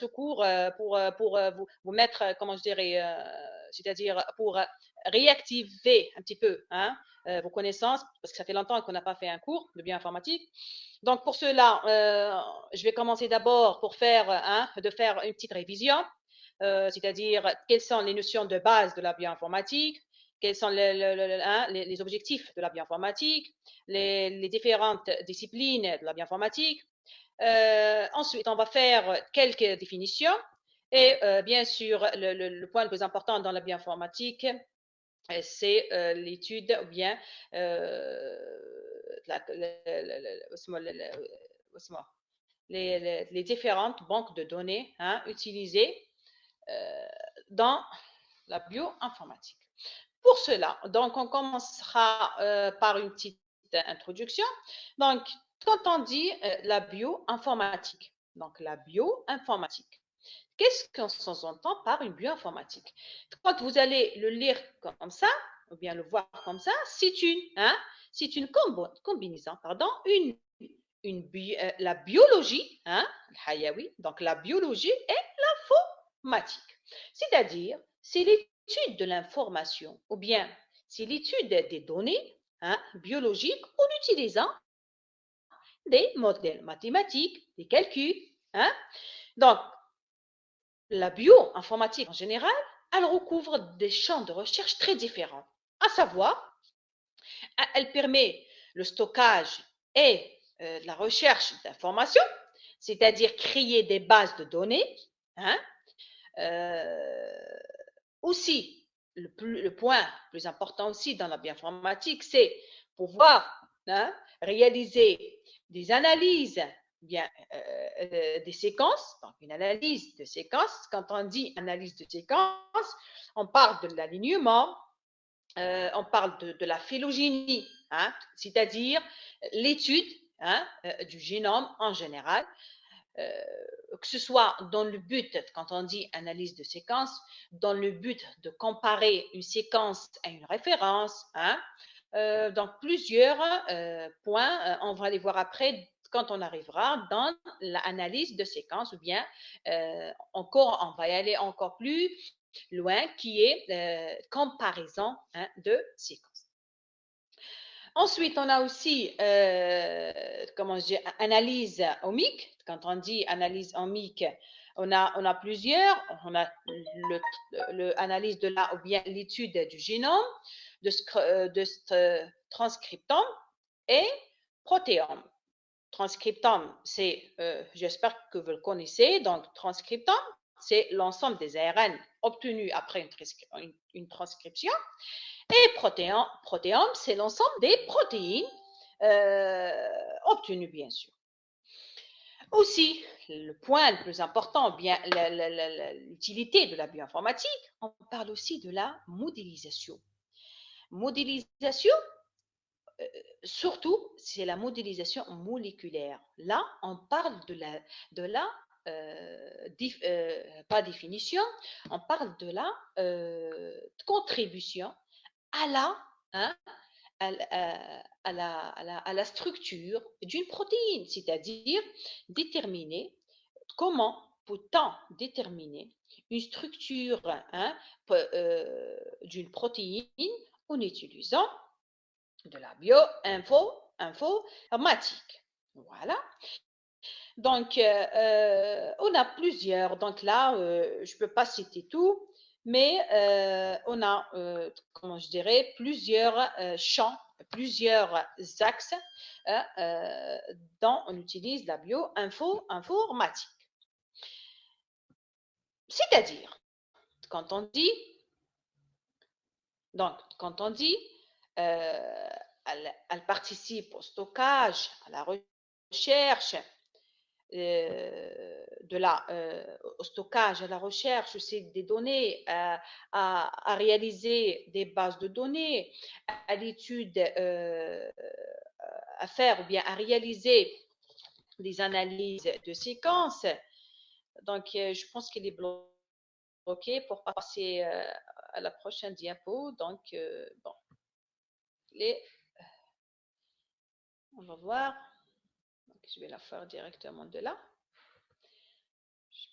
ce cours pour vous mettre, comment je dirais, c'est-à-dire pour réactiver un petit peu hein, vos connaissances, parce que ça fait longtemps qu'on n'a pas fait un cours de bioinformatique. Donc, pour cela, je vais commencer d'abord de faire une petite révision, c'est-à-dire quelles sont les notions de base de la bioinformatique, quels sont les objectifs de la bioinformatique, les différentes disciplines de la bioinformatique. Ensuite, on va faire quelques définitions et bien sûr, le point le plus important dans la bioinformatique, c'est l'étude ou bien les différentes banques de données hein, utilisées dans la bioinformatique. Pour cela, donc on commencera par une petite introduction. Donc, quand on dit la bioinformatique, donc la bioinformatique, qu'est-ce qu'on s'entend par une bioinformatique? Quand vous allez le lire comme ça, ou bien le voir comme ça, c'est une combinaison, pardon, la biologie, hein, donc la biologie et l'informatique. C'est-à-dire, c'est l'étude de l'information, ou bien c'est l'étude des données hein, biologiques en utilisant des modèles mathématiques, des calculs. Hein. Donc, la bioinformatique en général, elle recouvre des champs de recherche très différents, à savoir, elle permet le stockage et la recherche d'informations, c'est-à-dire créer des bases de données. Hein, aussi, le point plus important aussi dans la bioinformatique, c'est pouvoir hein, réaliser des analyses bien des séquences. Donc, une analyse de séquences, quand on dit analyse de séquences, on parle de l'alignement, on parle de la phylogénie, hein, c'est-à-dire l'étude hein, du génome en général, que ce soit dans le but, quand on dit analyse de séquence, dans le but de comparer une séquence à une référence. Hein, donc plusieurs points, on va les voir après quand on arrivera dans l'analyse de séquence, ou bien encore, on va y aller encore plus loin, qui est comparaison hein, de séquences. Ensuite, on a aussi, comment je dis, analyse omique. Quand on dit analyse omique, on a plusieurs. On a l'analyse de ou bien l'étude du génome, de transcriptome et protéome. Transcriptome, c'est, j'espère que vous le connaissez, donc transcriptome, c'est l'ensemble des ARN obtenus après une transcription. Et protéome, c'est l'ensemble des protéines obtenues, bien sûr. Aussi, le point le plus important, bien l'utilité de la bioinformatique, on parle aussi de la modélisation. Modélisation, surtout, c'est la modélisation moléculaire. Là, on parle de la pas définition, on parle de la contribution à la, hein, à la structure d'une protéine, c'est-à-dire déterminer comment peut-on déterminer une structure hein, d'une protéine en utilisant de la bioinformatique. Voilà. Donc, on a plusieurs. Donc là, je ne peux pas citer tout, mais on a, comment je dirais, plusieurs champs, plusieurs axes dont on utilise la bioinformatique. C'est-à-dire, quand on dit, elle participe au stockage, à la recherche, au stockage, à la recherche aussi des données, à réaliser des bases de données, à l'étude, à faire ou bien à réaliser des analyses de séquences. Donc, je pense qu'il est bloqué pour passer à la prochaine diapo. Donc, bon, on va voir. Donc, je vais la faire directement de là.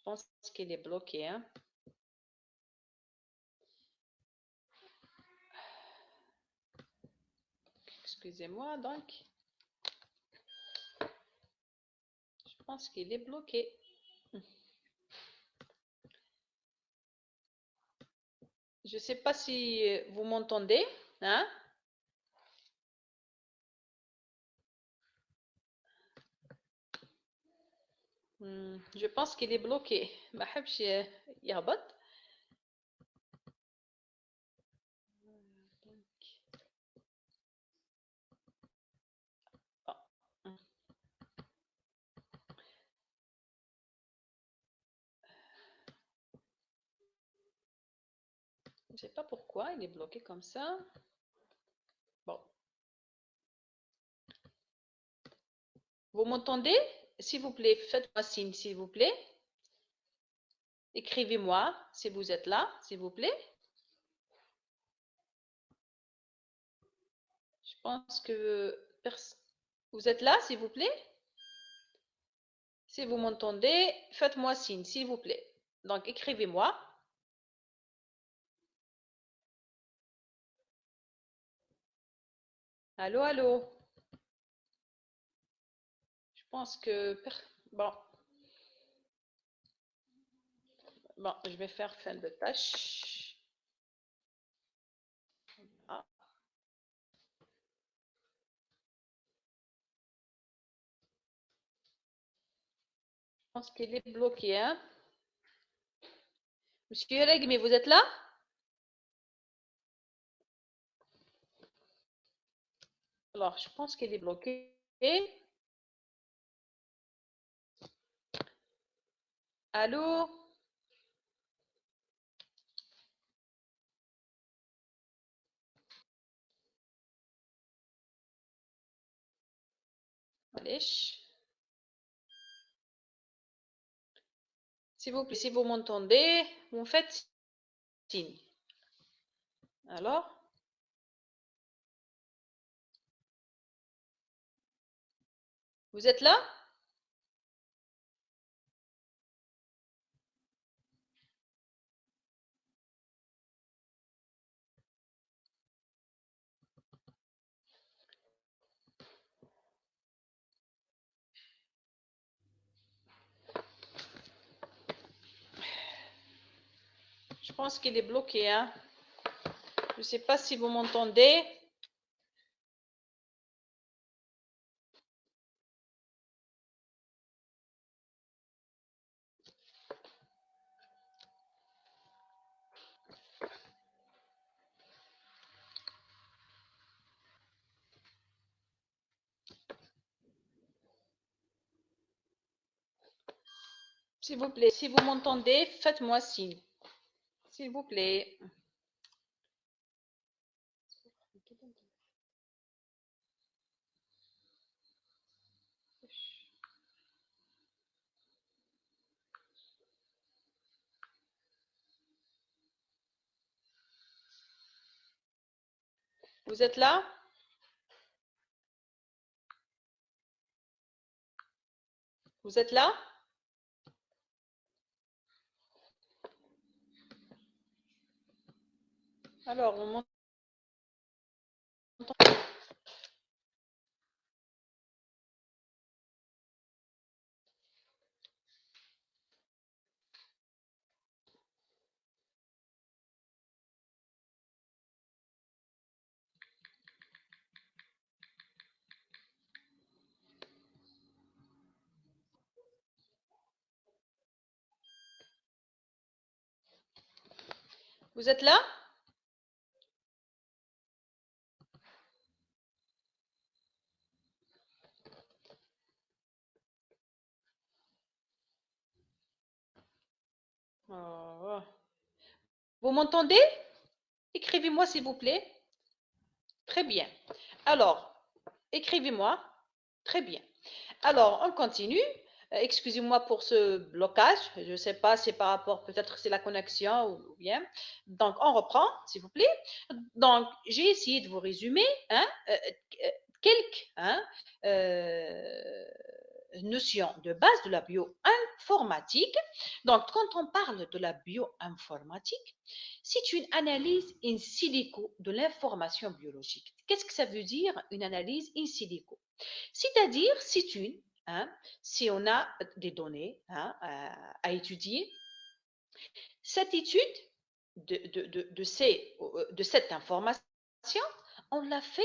Je pense qu'il est bloqué. Hein. Excusez-moi, donc. Je pense qu'il est bloqué. Je ne sais pas si vous m'entendez. Hein? Je pense qu'il est bloqué. ما حبش يهبط. Je ne sais pas pourquoi il est bloqué comme ça. Bon. Vous m'entendez? S'il vous plaît, faites-moi signe, s'il vous plaît. Écrivez-moi si vous êtes là, s'il vous plaît. Je pense que vous êtes là, s'il vous plaît. Si vous m'entendez, faites-moi signe, s'il vous plaît. Donc, écrivez-moi. Allô, allô. Je pense que... Bon. Bon, je vais faire fin de tâche. Ah. Je pense qu'il est bloqué. Hein? Monsieur Regmi, vous êtes là? Alors, je pense qu'il est bloqué. Allô? Allez. S'il vous plaît, si vous m'entendez, vous me faites signe. Alors? Vous êtes là? Je pense qu'il est bloqué. Hein? Je ne sais pas si vous m'entendez. S'il vous plaît, si vous m'entendez, faites-moi signe. S'il vous plaît. Vous êtes là? Vous êtes là? Alors, on m'entend. Vous êtes là? Oh. Vous m'entendez? Écrivez-moi, s'il vous plaît. Très bien. Alors, écrivez-moi. Très bien. Alors, on continue. Excusez-moi pour ce blocage. Je ne sais pas, c'est par rapport, peut-être c'est la connexion ou bien. Donc, on reprend, s'il vous plaît. Donc, j'ai essayé de vous résumer hein, quelques notions de base de la bioinformatique. Donc, quand on parle de la bioinformatique, c'est une analyse in silico de l'information biologique. Qu'est-ce que ça veut dire, une analyse in silico? C'est-à-dire, si on a des données à étudier, cette étude de cette information, on l'a fait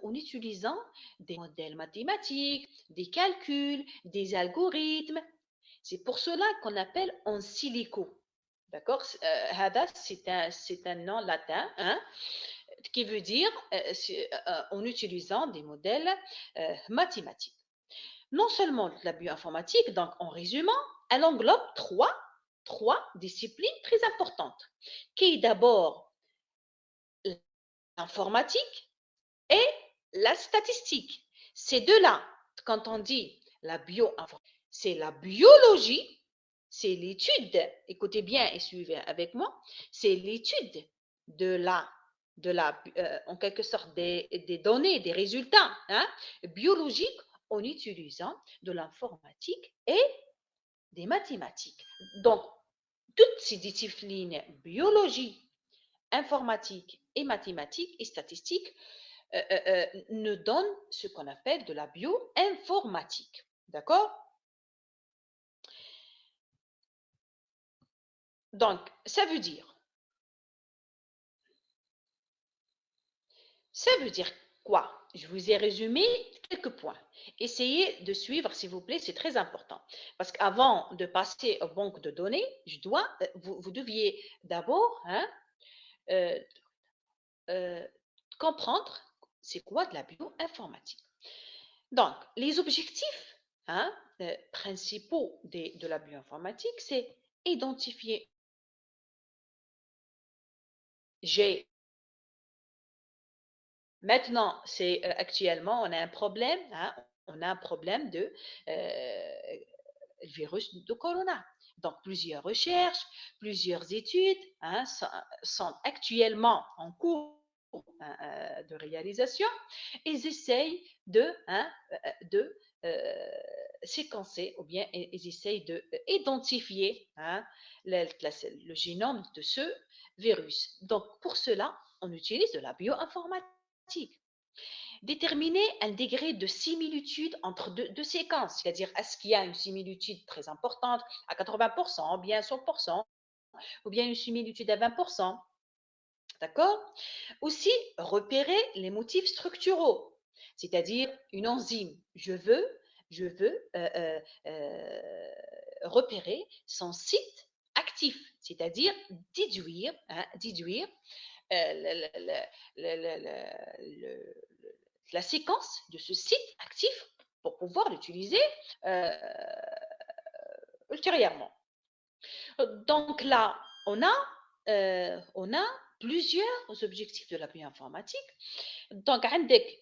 en utilisant des modèles mathématiques, des calculs, des algorithmes. C'est pour cela qu'on appelle en silico. D'accord? Hada, c'est un nom latin, qui veut dire en utilisant des modèles mathématiques. Non seulement la bioinformatique, donc en résumant, elle englobe trois disciplines très importantes, qui est d'abord l'informatique et la statistique. Ces deux-là, quand on dit la bioinformatique, c'est la biologie, c'est l'étude, écoutez bien et suivez avec moi, c'est l'étude en quelque sorte des données, des résultats biologiques en utilisant de l'informatique et des mathématiques. Donc, toutes ces disciplines, biologie, informatique et mathématiques et statistiques, nous donnent ce qu'on appelle de la bioinformatique. D'accord? Donc, ça veut dire quoi? Je vous ai résumé quelques points. Essayez de suivre, s'il vous plaît, c'est très important. Parce qu'avant de passer aux banques de données, vous deviez d'abord euh, euh, comprendre c'est quoi de la bioinformatique. Donc, les objectifs principaux de la bioinformatique, c'est identifier. J'ai Maintenant, c'est actuellement, on a un problème, on a un problème de virus de corona. Donc, plusieurs recherches, plusieurs études sont actuellement en cours de réalisation. Ils essayent de séquencer ou bien ils essayent d'identifier le génome de ce virus. Donc, pour cela, on utilise de la bioinformatique. Déterminer un degré de similitude entre deux séquences, c'est-à-dire est-ce qu'il y a une similitude très importante à 80%, ou bien 100%, ou bien une similitude à 20%. D'accord? Aussi, repérer les motifs structuraux, c'est-à-dire une enzyme. Je veux repérer son site actif, c'est-à-dire déduire le- la séquence de ce site actif pour pouvoir l'utiliser euh, ultérieurement. Donc là, on a plusieurs objectifs de la bioinformatique. Donc, avec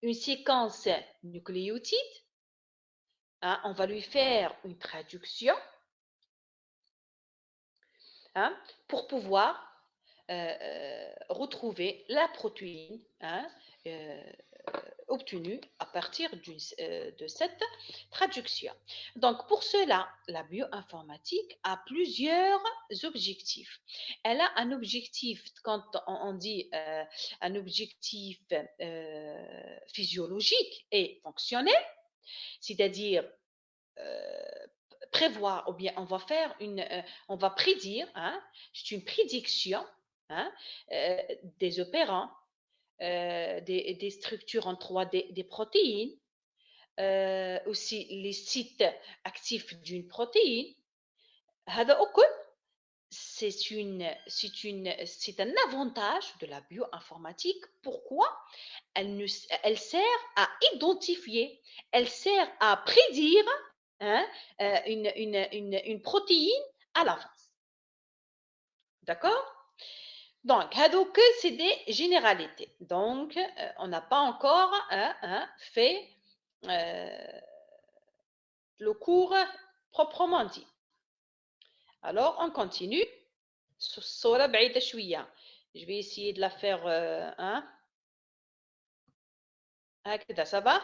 une séquence nucléotide, on va lui faire une traduction pour pouvoir retrouver la protéine euh, obtenue à partir de cette traduction. Donc, pour cela, la bioinformatique a plusieurs objectifs. Elle a un objectif, quand on dit un objectif physiologique et fonctionnel, c'est-à-dire prévoir, ou bien on va prédire, c'est une prédiction des opérants, des structures en 3D, des protéines, aussi les sites actifs d'une protéine. C'est un avantage de la bioinformatique. Pourquoi? Elle sert à identifier, elle sert à prédire une protéine à l'avance. D'accord? Donc, c'est des généralités. Donc, on n'a pas encore fait le cours proprement dit. Alors, on continue. Je vais essayer de la faire. Ça va?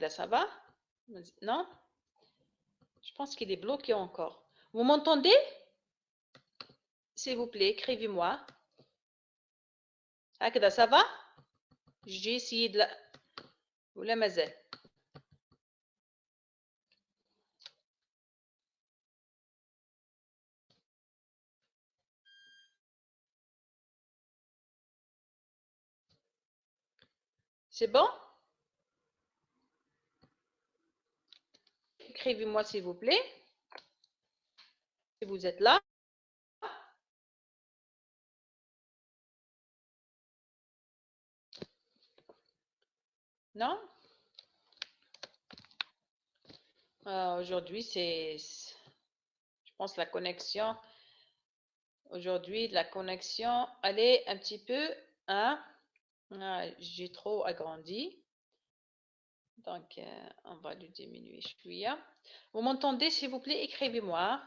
Ça va? Non? Je pense qu'il est bloqué encore. Vous m'entendez? S'il vous plaît, écrivez-moi. هكذا ça va? J'ai essayé de la... ولا مازال؟ C'est bon? Écrivez-moi s'il vous plaît. Si vous êtes là. Non? Aujourd'hui, je pense la connexion. Aujourd'hui, la connexion, elle est un petit peu, hein? J'ai trop agrandi. Donc, on va le diminuer. Vous m'entendez, s'il vous plaît, écrivez-moi.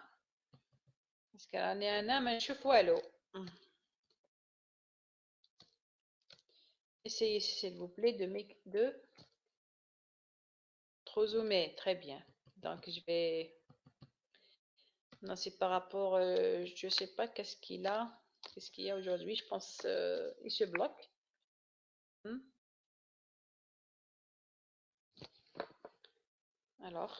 Parce que là, ما نشوف والو. Essayez, s'il vous plaît, de trop zoomer. Très bien. Donc, je vais... Non, c'est par rapport... je ne sais pas qu'est-ce qu'il a. Qu'est-ce qu'il y a aujourd'hui. Je pense il se bloque. Alors...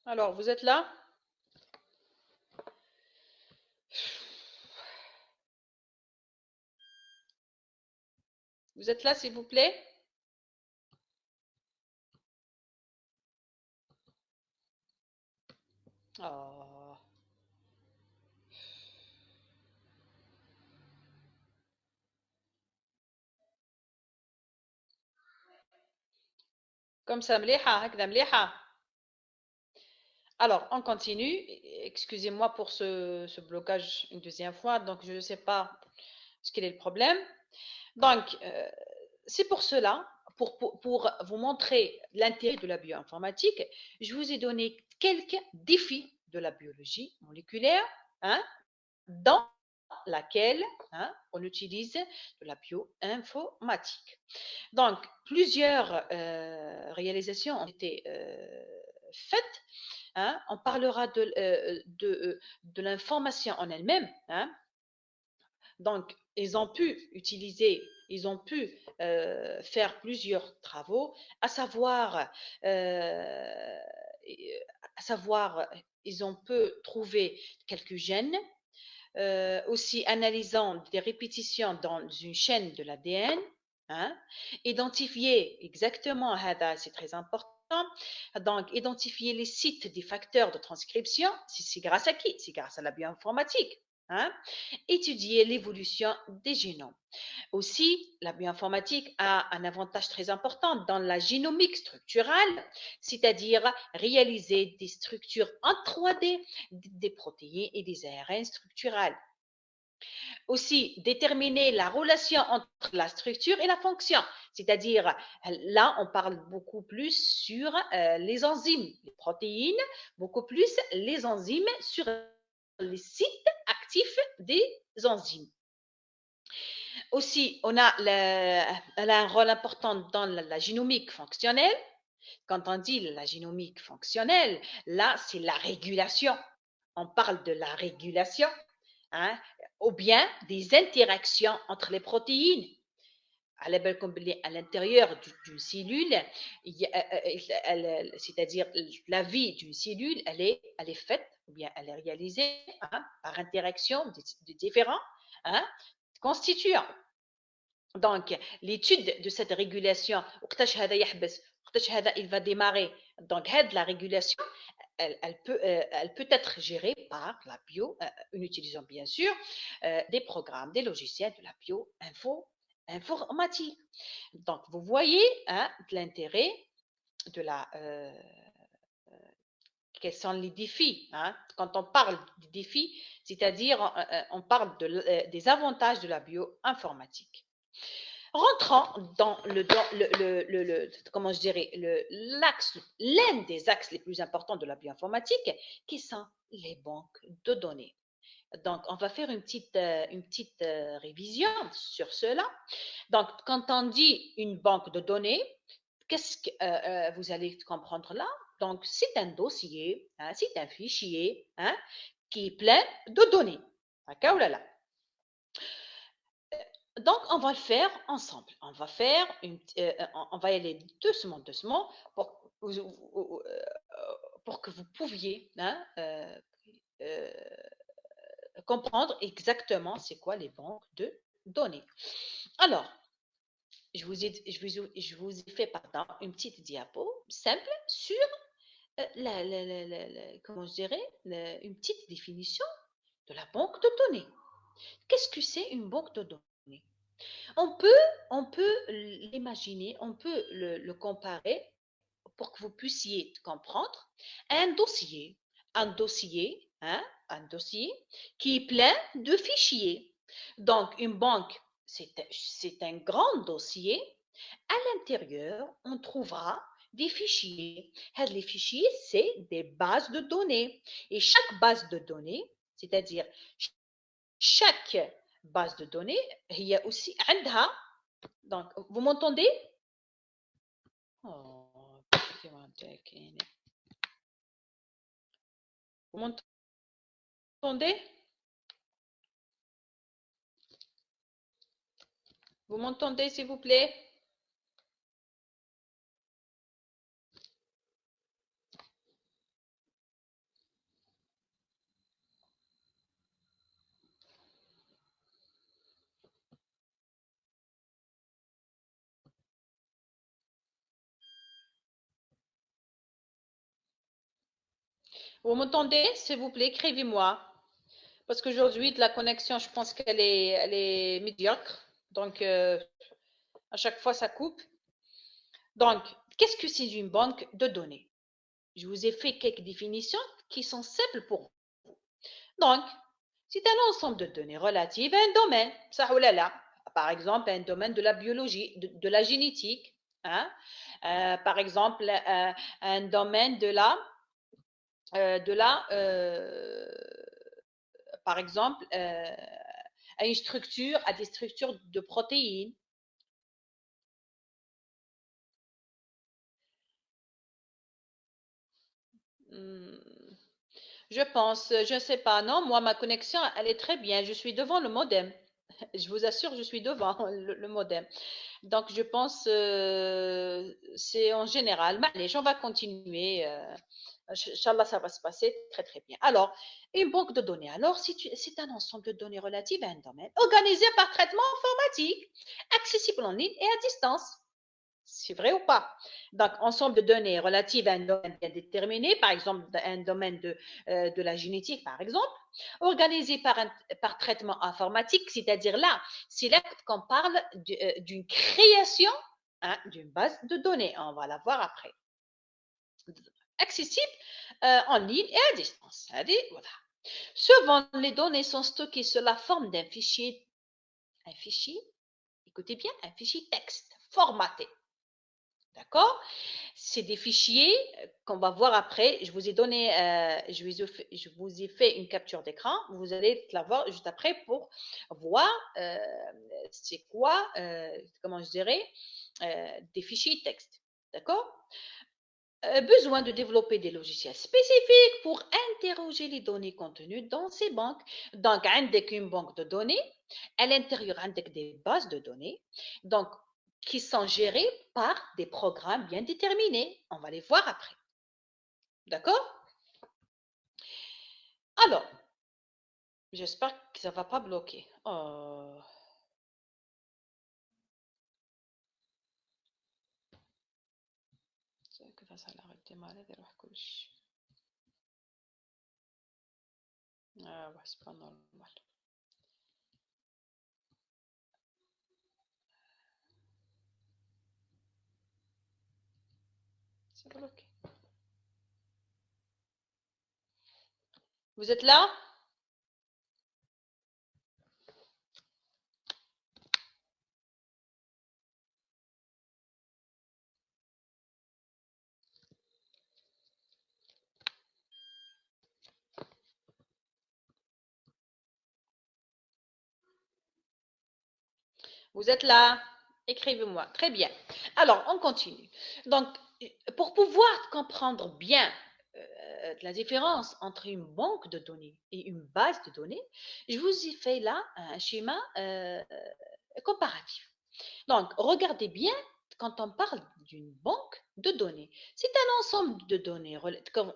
Alors, vous êtes là? Vous êtes là, s'il vous plaît? Oh. Comme ça, مليحة هكذا مليحة. Alors, on continue. Excusez-moi pour ce blocage une deuxième fois. Donc, je ne sais pas ce qu'il est le problème. Donc, c'est pour cela, pour vous montrer l'intérêt de la bioinformatique, je vous ai donné quelques défis de la biologie moléculaire, hein, dans laquelle on utilise de la bioinformatique. Donc, plusieurs réalisations ont été faites. On parlera de l'information en elle-même. Donc, ils ont pu utiliser, ils ont pu faire plusieurs travaux, à savoir, ils ont pu trouver quelques gènes, aussi analysant des répétitions dans une chaîne de l'ADN, identifier exactement, c'est très important, donc identifier les sites des facteurs de transcription, c'est grâce à qui? C'est grâce à la bioinformatique. Étudier l'évolution des génomes. Aussi, la bioinformatique a un avantage très important dans la génomique structurale, c'est-à-dire réaliser des structures en 3D des protéines et des ARN structurales. Aussi, déterminer la relation entre la structure et la fonction, c'est-à-dire là, on parle beaucoup plus sur les enzymes, les protéines, beaucoup plus les enzymes sur les sites actifs des enzymes. Aussi, elle a un rôle important dans la génomique fonctionnelle. Quand on dit la génomique fonctionnelle, là, c'est la régulation. On parle de la régulation, ou bien des interactions entre les protéines. À l'intérieur d'une cellule, c'est-à-dire la vie d'une cellule, elle est faite, ou bien elle est réalisée par interaction de différents constituants. Donc, l'étude de cette régulation, il va démarrer. Donc, la régulation, elle peut être gérée par la bio, en utilisant bien sûr des programmes, des logiciels de la informatique. Donc, vous voyez hein, l'intérêt de la, quels sont les défis hein? Quand on parle des défis, c'est-à-dire on parle des avantages de la bioinformatique. Rentrons dans comment je dirais, l'un des axes les plus importants de la bioinformatique, qui sont les banques de données. Donc, on va faire une petite révision sur cela. Donc, quand on dit une banque de données, qu'est-ce que vous allez comprendre là? Donc, c'est un dossier, hein, c'est un fichier hein, qui est plein de données. D'accord, là, là. Donc, on va le faire ensemble. On va faire on va y aller doucement, doucement pour que vous pouviez hein, comprendre exactement c'est quoi les banques de données. Alors, je vous ai fait pardon, une petite diapo simple sur comment je dirais, une petite définition de la banque de données. Qu'est-ce que c'est une banque de données? On peut l'imaginer, on peut le comparer pour que vous puissiez comprendre un dossier, hein, un dossier qui est plein de fichiers. Donc, une banque, c'est un grand dossier. À l'intérieur, on trouvera des fichiers. Les fichiers, c'est des bases de données. Et chaque base de données, c'est-à-dire chaque base de données, il y a aussi عندها. Donc, vous m'entendez? Oh, vous m'entendez? Vous m'entendez, s'il vous plaît? Vous m'entendez, s'il vous plaît? Écrivez-moi. Parce qu'aujourd'hui, la connexion, je pense elle est médiocre. Donc, à chaque fois, ça coupe. Donc, qu'est-ce que c'est une banque de données? Je vous ai fait quelques définitions qui sont simples pour vous. Donc, c'est un ensemble de données relatives à un domaine. Ça, oh là là. Par exemple, un domaine de la biologie, de la génétique. Hein? Par exemple, un domaine de la par exemple, à des structures de protéines. Hmm, je pense, je ne sais pas, non, moi, ma connexion, elle est très bien. Je suis devant le modem. Je vous assure, je suis devant le modem. Donc, je pense, c'est en général. Mais allez, on va continuer. Inch'Allah, ça va se passer très, très bien. Alors, une banque de données. Alors, c'est un ensemble de données relatives à un domaine organisé par traitement informatique, accessible en ligne et à distance. C'est vrai ou pas? Donc, ensemble de données relatives à un domaine bien déterminé, par exemple, un domaine de la génétique, par exemple, organisé par traitement informatique, c'est-à-dire là, c'est là qu'on parle d'une création hein, d'une base de données. On va la voir après. Accessible en ligne et à distance. Allez, voilà. Souvent, les données sont stockées sous la forme d'un fichier, écoutez bien, un fichier texte formaté. D'accord? C'est des fichiers qu'on va voir après. Je vous ai donné, je vous ai fait une capture d'écran. Vous allez la voir juste après pour voir c'est quoi, comment je dirais, des fichiers texte. D'accord? Besoin de développer des logiciels spécifiques pour interroger les données contenues dans ces banques. Donc, avec une banque de données, à l'intérieur, avec des bases de données, donc, qui sont gérées par des programmes bien déterminés. On va les voir après. D'accord? Alors, j'espère que ça ne va pas bloquer. Oh. Ah ouais, c'est pas normal. C'est bloqué. Vous êtes là? Vous êtes là? Écrivez-moi. Très bien. Alors, on continue. Donc, pour pouvoir comprendre bien la différence entre une banque de données et une base de données, je vous ai fait là un schéma comparatif. Donc, regardez bien quand on parle d'une banque de données. C'est un ensemble de données, comme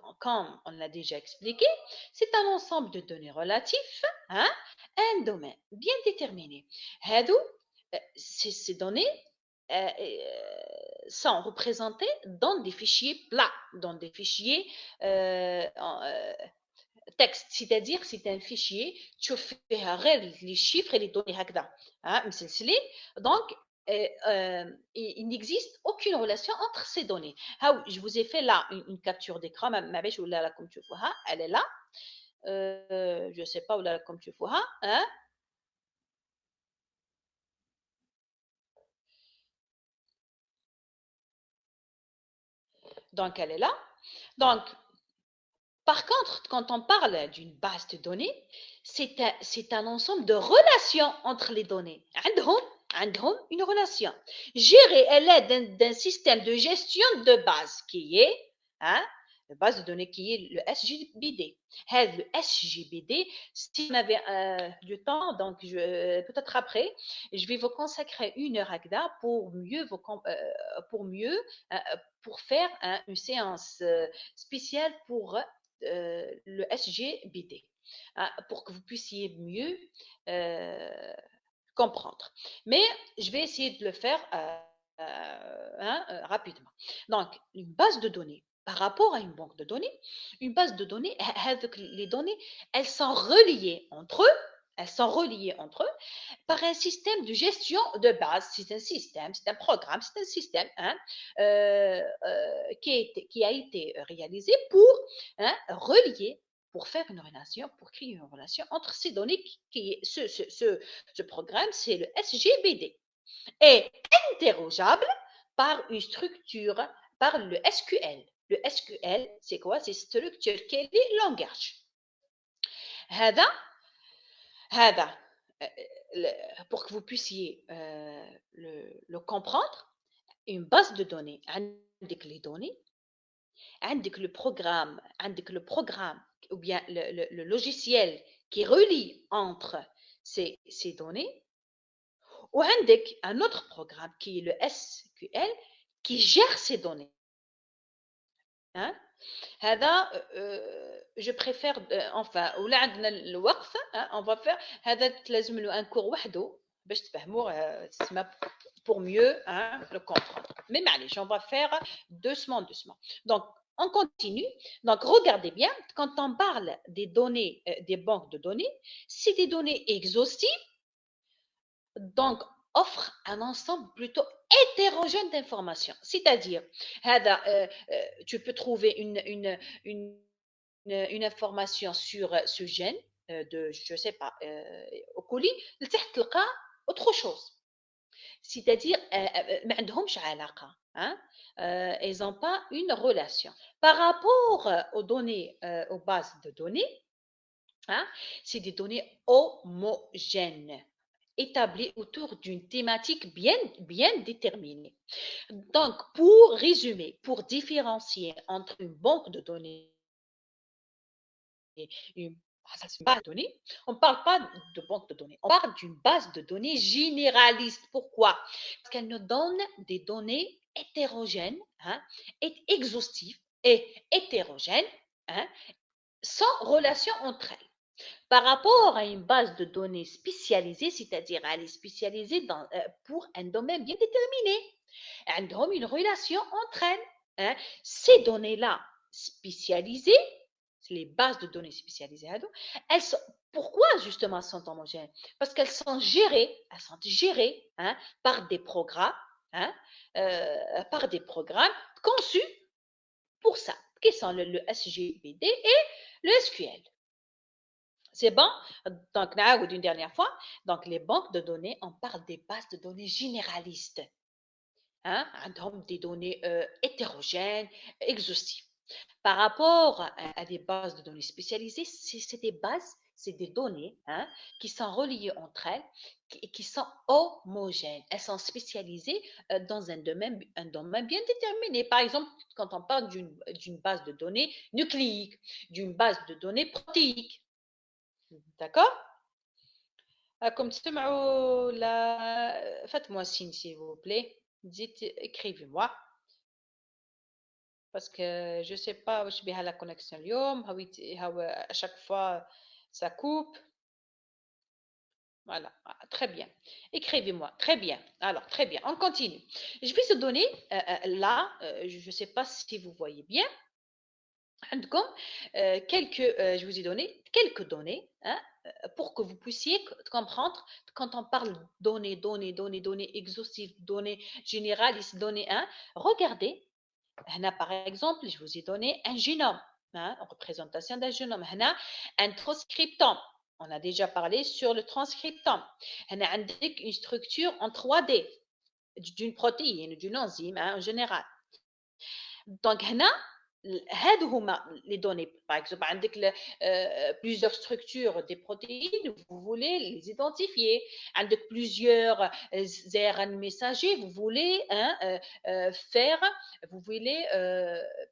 on l'a déjà expliqué, c'est un ensemble de données relatifs à un domaine bien déterminé. Ces données sont représentées dans des fichiers plats, dans des fichiers texte, c'est-à-dire c'est un fichier تشوف فيها غير les chiffres et les données هكذا مسلسلين. Donc il n'existe aucune relation entre ces données. Je vous ai fait là une capture d'écran, ما باش ولا راكم تشوفوها, elle est là. Je sais pas ولا راكم تشوفوها. Donc elle est là. Donc par contre, quand on parle d'une base de données, c'est un ensemble de relations entre les données. عندهم une relation gérée à l'aide d'un système de gestion de base qui est hein, la base de données qui est le SGBD. Le SGBD, si on avait du temps, donc peut-être après, je vais vous consacrer une heure à pour mieux euh, pour faire une séance spéciale pour le SGBD, pour que vous puissiez mieux comprendre. Mais je vais essayer de le faire rapidement. Donc, une base de données par rapport à une banque de données, une base de données, les données, elles sont reliées entre eux. Elles sont reliées entre eux par un système de gestion de base. C'est un système, c'est un programme, c'est un système qui a été réalisé pour relier, pour faire une relation, pour créer une relation entre ces données. Ce programme, c'est le SGBD, est interrogeable par une structure, par le SQL. Le SQL, c'est quoi? C'est structure query langage. هذا هذا pour que vous puissiez le comprendre, une base de données, عندك les données, عندك le programme ou bien le logiciel qui relie entre ces données, ou عندك un autre programme qui est le SQL qui gère ces données. Hein? هذا je préfère enfin ولا عندنا الوقفه on va faire هذا تلازم له ان كور وحده باش تفهموه تسمى pour mieux le comprendre. Mais معليش, on va faire doucement. Donc on continue. Donc regardez bien, quand on parle des données, des banques de données, c'est des données exhaustives, donc offre un ensemble plutôt hétérogène d'informations. C'est-à-dire, tu peux trouver une information sur ce gène de, je ne sais pas, au colis, autre chose. C'est-à-dire, ما عندهمش علاقة, ils n'ont pas une relation. Par rapport aux données, aux bases de données, c'est des données homogènes, établies autour d'une thématique bien déterminée. Donc, pour résumer, pour différencier entre une banque de données et une base de données, on ne parle pas de banque de données, on parle d'une base de données généraliste. Pourquoi? Parce qu'elle nous donne des données hétérogènes, et exhaustives et hétérogènes, sans relation entre elles. Par rapport à une base de données spécialisée, c'est-à-dire elle est spécialisée pour un domaine bien déterminé, elles ont une relation entre elles. Ces données-là spécialisées c'est les bases de données spécialisées. Elles sont, pourquoi justement elles sont homogènes? Parce qu'elles sont gérées hein, par des programmes, hein, conçus pour ça, qui sont le SGBD et le SQL. C'est bon? Donc, une dernière fois, donc les banques de données, on parle des bases de données généralistes. Hein, des données hétérogènes, exhaustives. Par rapport à des bases de données spécialisées, c'est des bases, c'est des données hein, qui sont reliées entre elles et qui sont homogènes. Elles sont spécialisées dans un domaine bien déterminé. Par exemple, quand on parle d'une base de données nucléique, d'une base de données protéique. D'accord? Comme تسمعوا la... Faites-moi signe, s'il vous plaît. Dites, écrivez-moi. Parce que je ne sais pas où je vais à la connexion اليوم à chaque fois ça coupe. Voilà, très bien. Écrivez-moi, très bien. Alors, très bien, on continue. Je vais se donner là, je ne sais pas si vous voyez bien, je vous ai donné quelques données hein, pour que vous puissiez comprendre quand on parle données exhaustives, données généralistes, données, hein, regardez. Par exemple, je vous ai donné un génome, hein, une représentation d'un génome. Un transcriptome. On a déjà parlé sur le transcriptome. Une structure en 3D d'une protéine, d'une enzyme hein, en général. Donc, هادو هما les données. Par exemple, عندك plusieurs structures des protéines, vous voulez les identifier. عندك plusieurs RNA messagers, vous voulez faire, vous voulez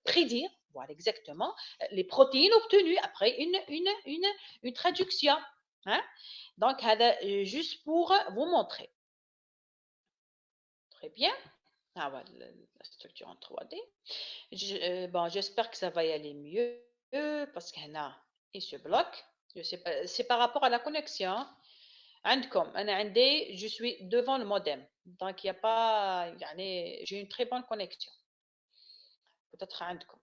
prédire, voilà exactement, les protéines obtenues après une traduction. Hein? Donc, juste pour vous montrer. Très bien. Ah ouais, la structure en 3D. Bon, j'espère que ça va y aller mieux parce qu'il y en a, il se bloque. Je sais pas, c'est par rapport à la connexion. عندكم أنا عندي, je suis devant le modem. Donc, il y a pas, يعني, j'ai une très bonne connexion. Peut-être عندكم.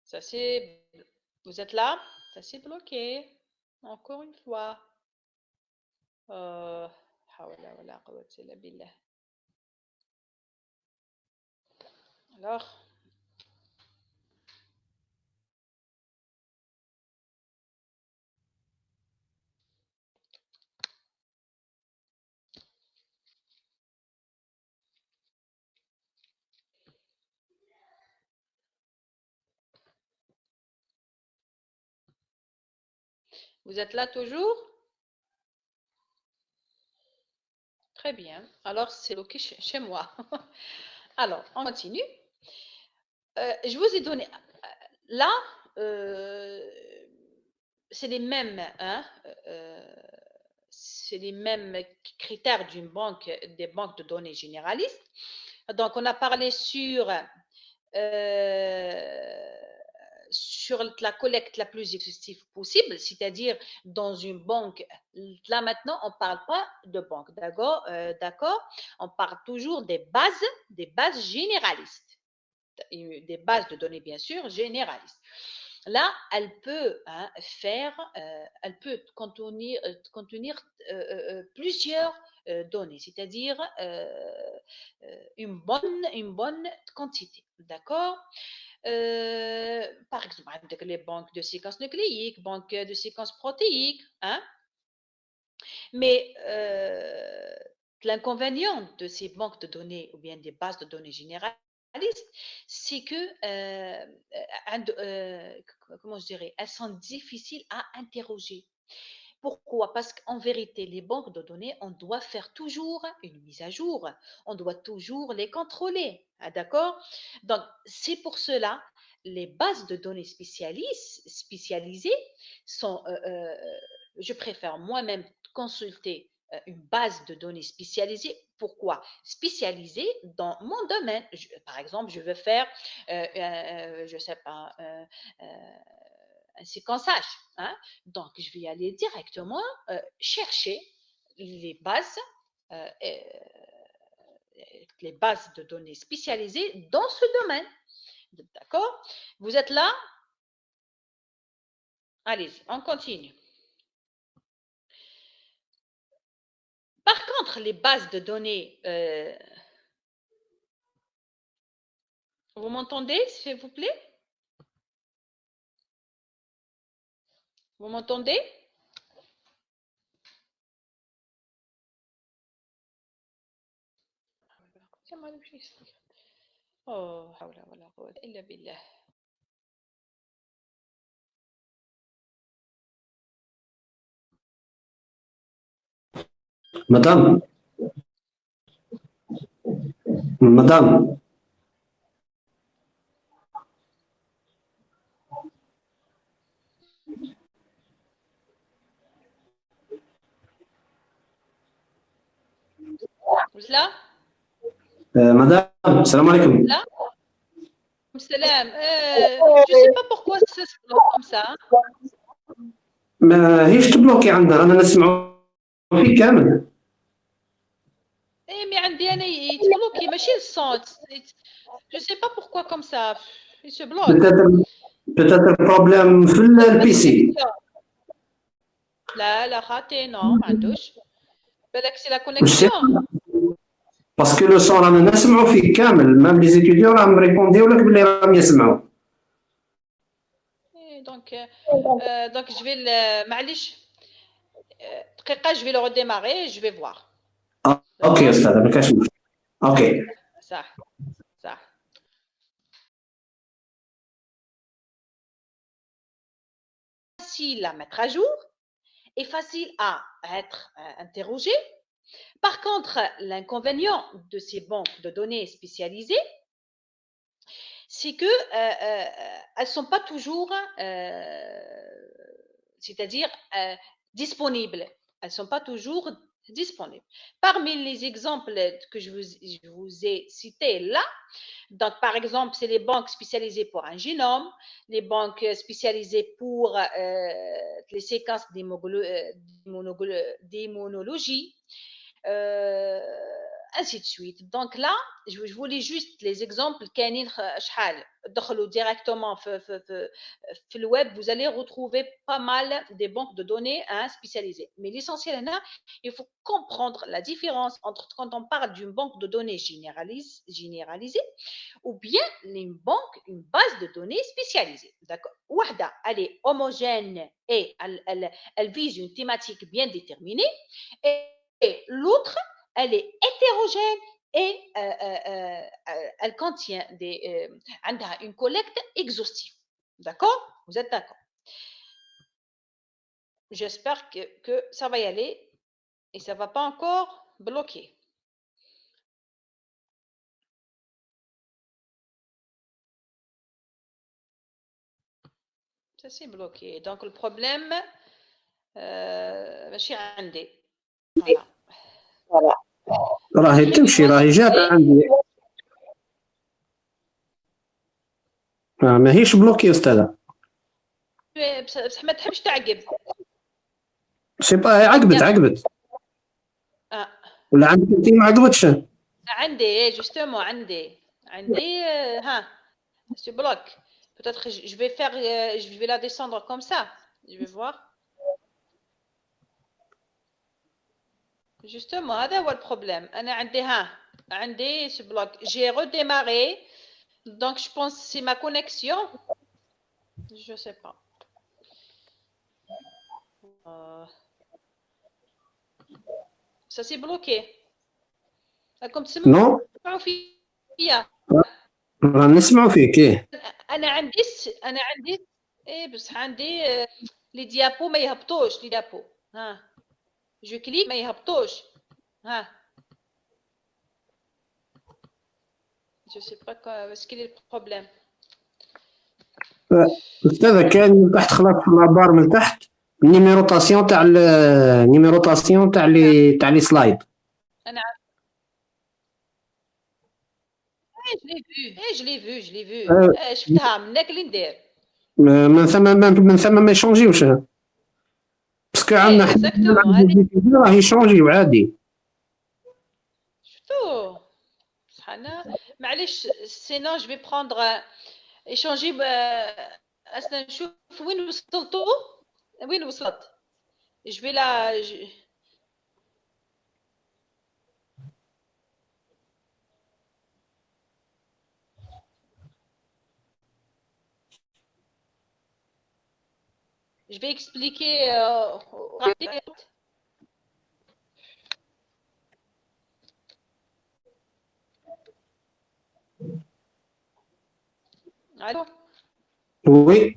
Ça c'est, vous êtes là? Ça s'est bloqué. Encore une fois. حول ولا قوة إلا بالله. Alors, vous êtes là toujours? Très bien. Alors, c'est bloqué chez moi. Alors, on continue. Je vous ai donné là, c'est les mêmes, hein, c'est les mêmes critères des banques de données généralistes. Donc, on a parlé sur la collecte la plus exhaustive possible, c'est-à-dire dans une banque. Là maintenant, on ne parle pas de banque, d'accord? On parle toujours des bases généralistes, des bases de données bien sûr généralistes. Là, elle peut hein, elle peut contenir plusieurs données, c'est-à-dire une bonne quantité, d'accord? Par exemple, avec les banques de séquences nucléiques, banques de séquences protéiques, hein? Mais l'inconvénient de ces banques de données ou bien des bases de données généralistes, c'est que, comment je dirais, elles sont difficiles à interroger. Pourquoi? Parce qu'en vérité, les banques de données, on doit faire toujours une mise à jour, on doit toujours les contrôler, ah, d'accord? Donc, c'est pour cela, les bases de données spécialisées sont, je préfère moi-même consulter une base de données spécialisée. Pourquoi? Spécialisée dans mon domaine. Par exemple, je veux faire, je ne sais pas, un séquençage. Hein? Donc, je vais aller directement chercher les bases toutes les bases de données spécialisées dans ce domaine. D'accord? Vous êtes là? Allez-y, on continue. Par contre, les bases de données, vous m'entendez, s'il vous plaît? Vous m'entendez? Oh, حول ولا قوة إلا بالله. مدام مدام Vous êtes là? مدام السلام عليكم. Là? Salam. Je sais pas pourquoi ça se bloque comme ça. ما هيش تبلوكي عندنا، انا نسمع فيك كامل. Eh, mais عندي أنا يتبلوكي ماشي الصوت. Je sais pas pourquoi comme ça. Il se bloque. peut-être problème في البي سي. لا خاطي non ما عندوش. بالك سي لا كونيكسيون. باسكو لو سون رانا نسمعوا فيك كامل، مام لي زيتيديون راهم ريبونديو لك بلي راهم يسمعوا. Donc je vais le معليش دقيقة je vais le redémarrer je vais voir. اوكي استاذ ما كاش مشكل. اوكي صح. Facile à mettre à jour et facile à être interrogé. Par contre, l'inconvénient de ces banques de données spécialisées, c'est que elles sont pas toujours, c'est-à-dire disponibles. Elles sont pas toujours disponibles. Parmi les exemples que je vous ai cités là, donc par exemple, c'est les banques spécialisées pour un génome, les banques spécialisées pour les séquences d'immunologie, ainsi de suite. Donc là, je voulais juste les exemples كاينين شحال دخلوا directement في le web, vous allez retrouver pas mal des banques de données spécialisées. Mais l'essentiel là, il faut comprendre la différence entre quand on parle d'une banque de données généralisée ou bien une base de données spécialisée. D'accord. Wahda, elle est homogène et elle vise une thématique bien déterminée. Et l'autre, elle est hétérogène et elle contient une collecte exhaustive. D'accord? Vous êtes d'accord? J'espère que ça va y aller et ça ne va pas encore bloquer. Ça c'est bloqué. Donc le problème, ماشي عندي. Voilà. راهي تمشي، راهي جات عندي. ماهيش بلوكي استاذه. بصح ما تحبش تعقب. سي با عقبت. ولا عندك انت ما عقبتش؟ عندي جوستومون عندي ها سي بلوك. Peut-être je vais la descendre comme ça. Je vais voir. Justement, هذا هو البروبلème. أنا عندي ce bloc. J'ai redémarré. Donc je pense que c'est ma connexion. Je sais pas. Ça s'est bloqué. Comme non. نسمعوا فيك. ايه انا عندي ايه بس عندي لي ديابو ما يهبطوش لي ديابو. ها جو كليك ما يهبطوش. ها جو سي با بس كي لي بروبليم. استاذه كاين من تحت خلاص في لابار من تحت النيميروطاسيون تاع لي سلايد. انا je l'ai vu. شفتها منك اللي ندير. من ثم ما يشونجيوش. باسكو عندنا راه يشونجيو عادي. شفتو sinon je vais prendre échanger أصلاً نشوف وين وصلتوا وين وصلت je vais la je vais expliquer Allô? وي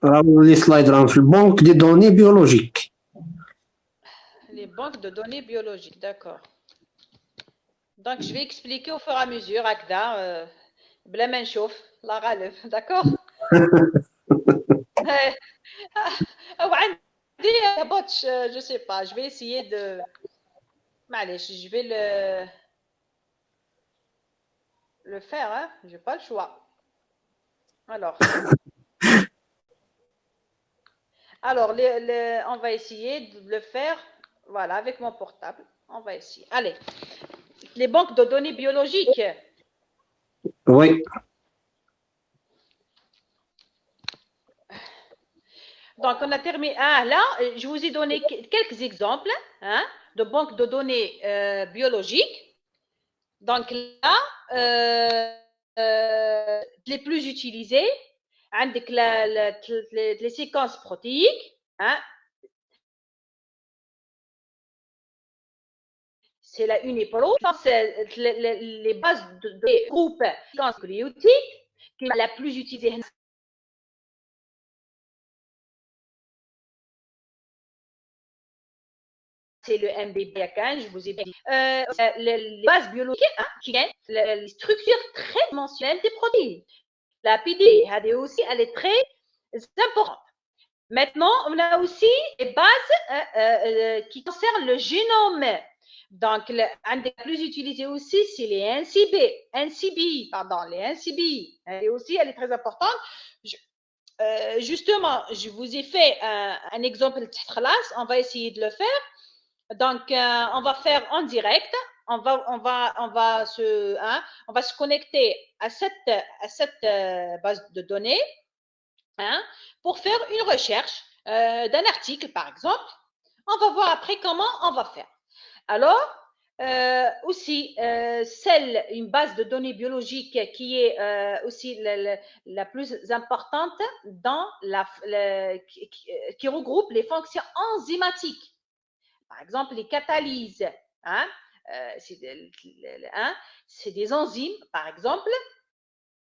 راهو لي سلايد راهم في البنك دي دوني بيولوجيك. Les banques de données biologiques, d'accord. Donc, je vais expliquer au fur et à mesure, هكذا بلا ما نشوف الله غالب, d'accord? أو عندي بوتش, je sais pas, je vais essayer de معليش, je vais le faire, hein? J'ai pas le choix. Alors on va essayer de le faire, voilà, avec mon portable. On va essayer. Allez, les banques de données biologiques. Oui. Donc, on a terminé. Ah, là, je vous ai donné quelques exemples de banques de données biologiques. Donc, là, les plus utilisées, عندك les séquences protéiques, c'est la Unipro, c'est les bases de groupes nucléotides, qui est la plus utilisée. C'est le MBB15, je vous ai dit. Les bases biologiques, qui est les structures très dimensionnelles des protéines. La PD, elle est très importante. Maintenant, on a aussi les bases qui concernent le génome. Donc, un des plus utilisés aussi, c'est les NCB, pardon, les NCB. Elle est très importante. Justement, je vous ai fait un exemple de classe. On va essayer de le faire. Donc, on va faire en direct. On va se connecter à cette base de données pour faire une recherche d'un article, par exemple. On va voir après comment on va faire. Alors, aussi, une base de données biologiques qui est aussi la plus importante qui regroupe les fonctions enzymatiques. Par exemple, les catalyses. C'est des enzymes, par exemple,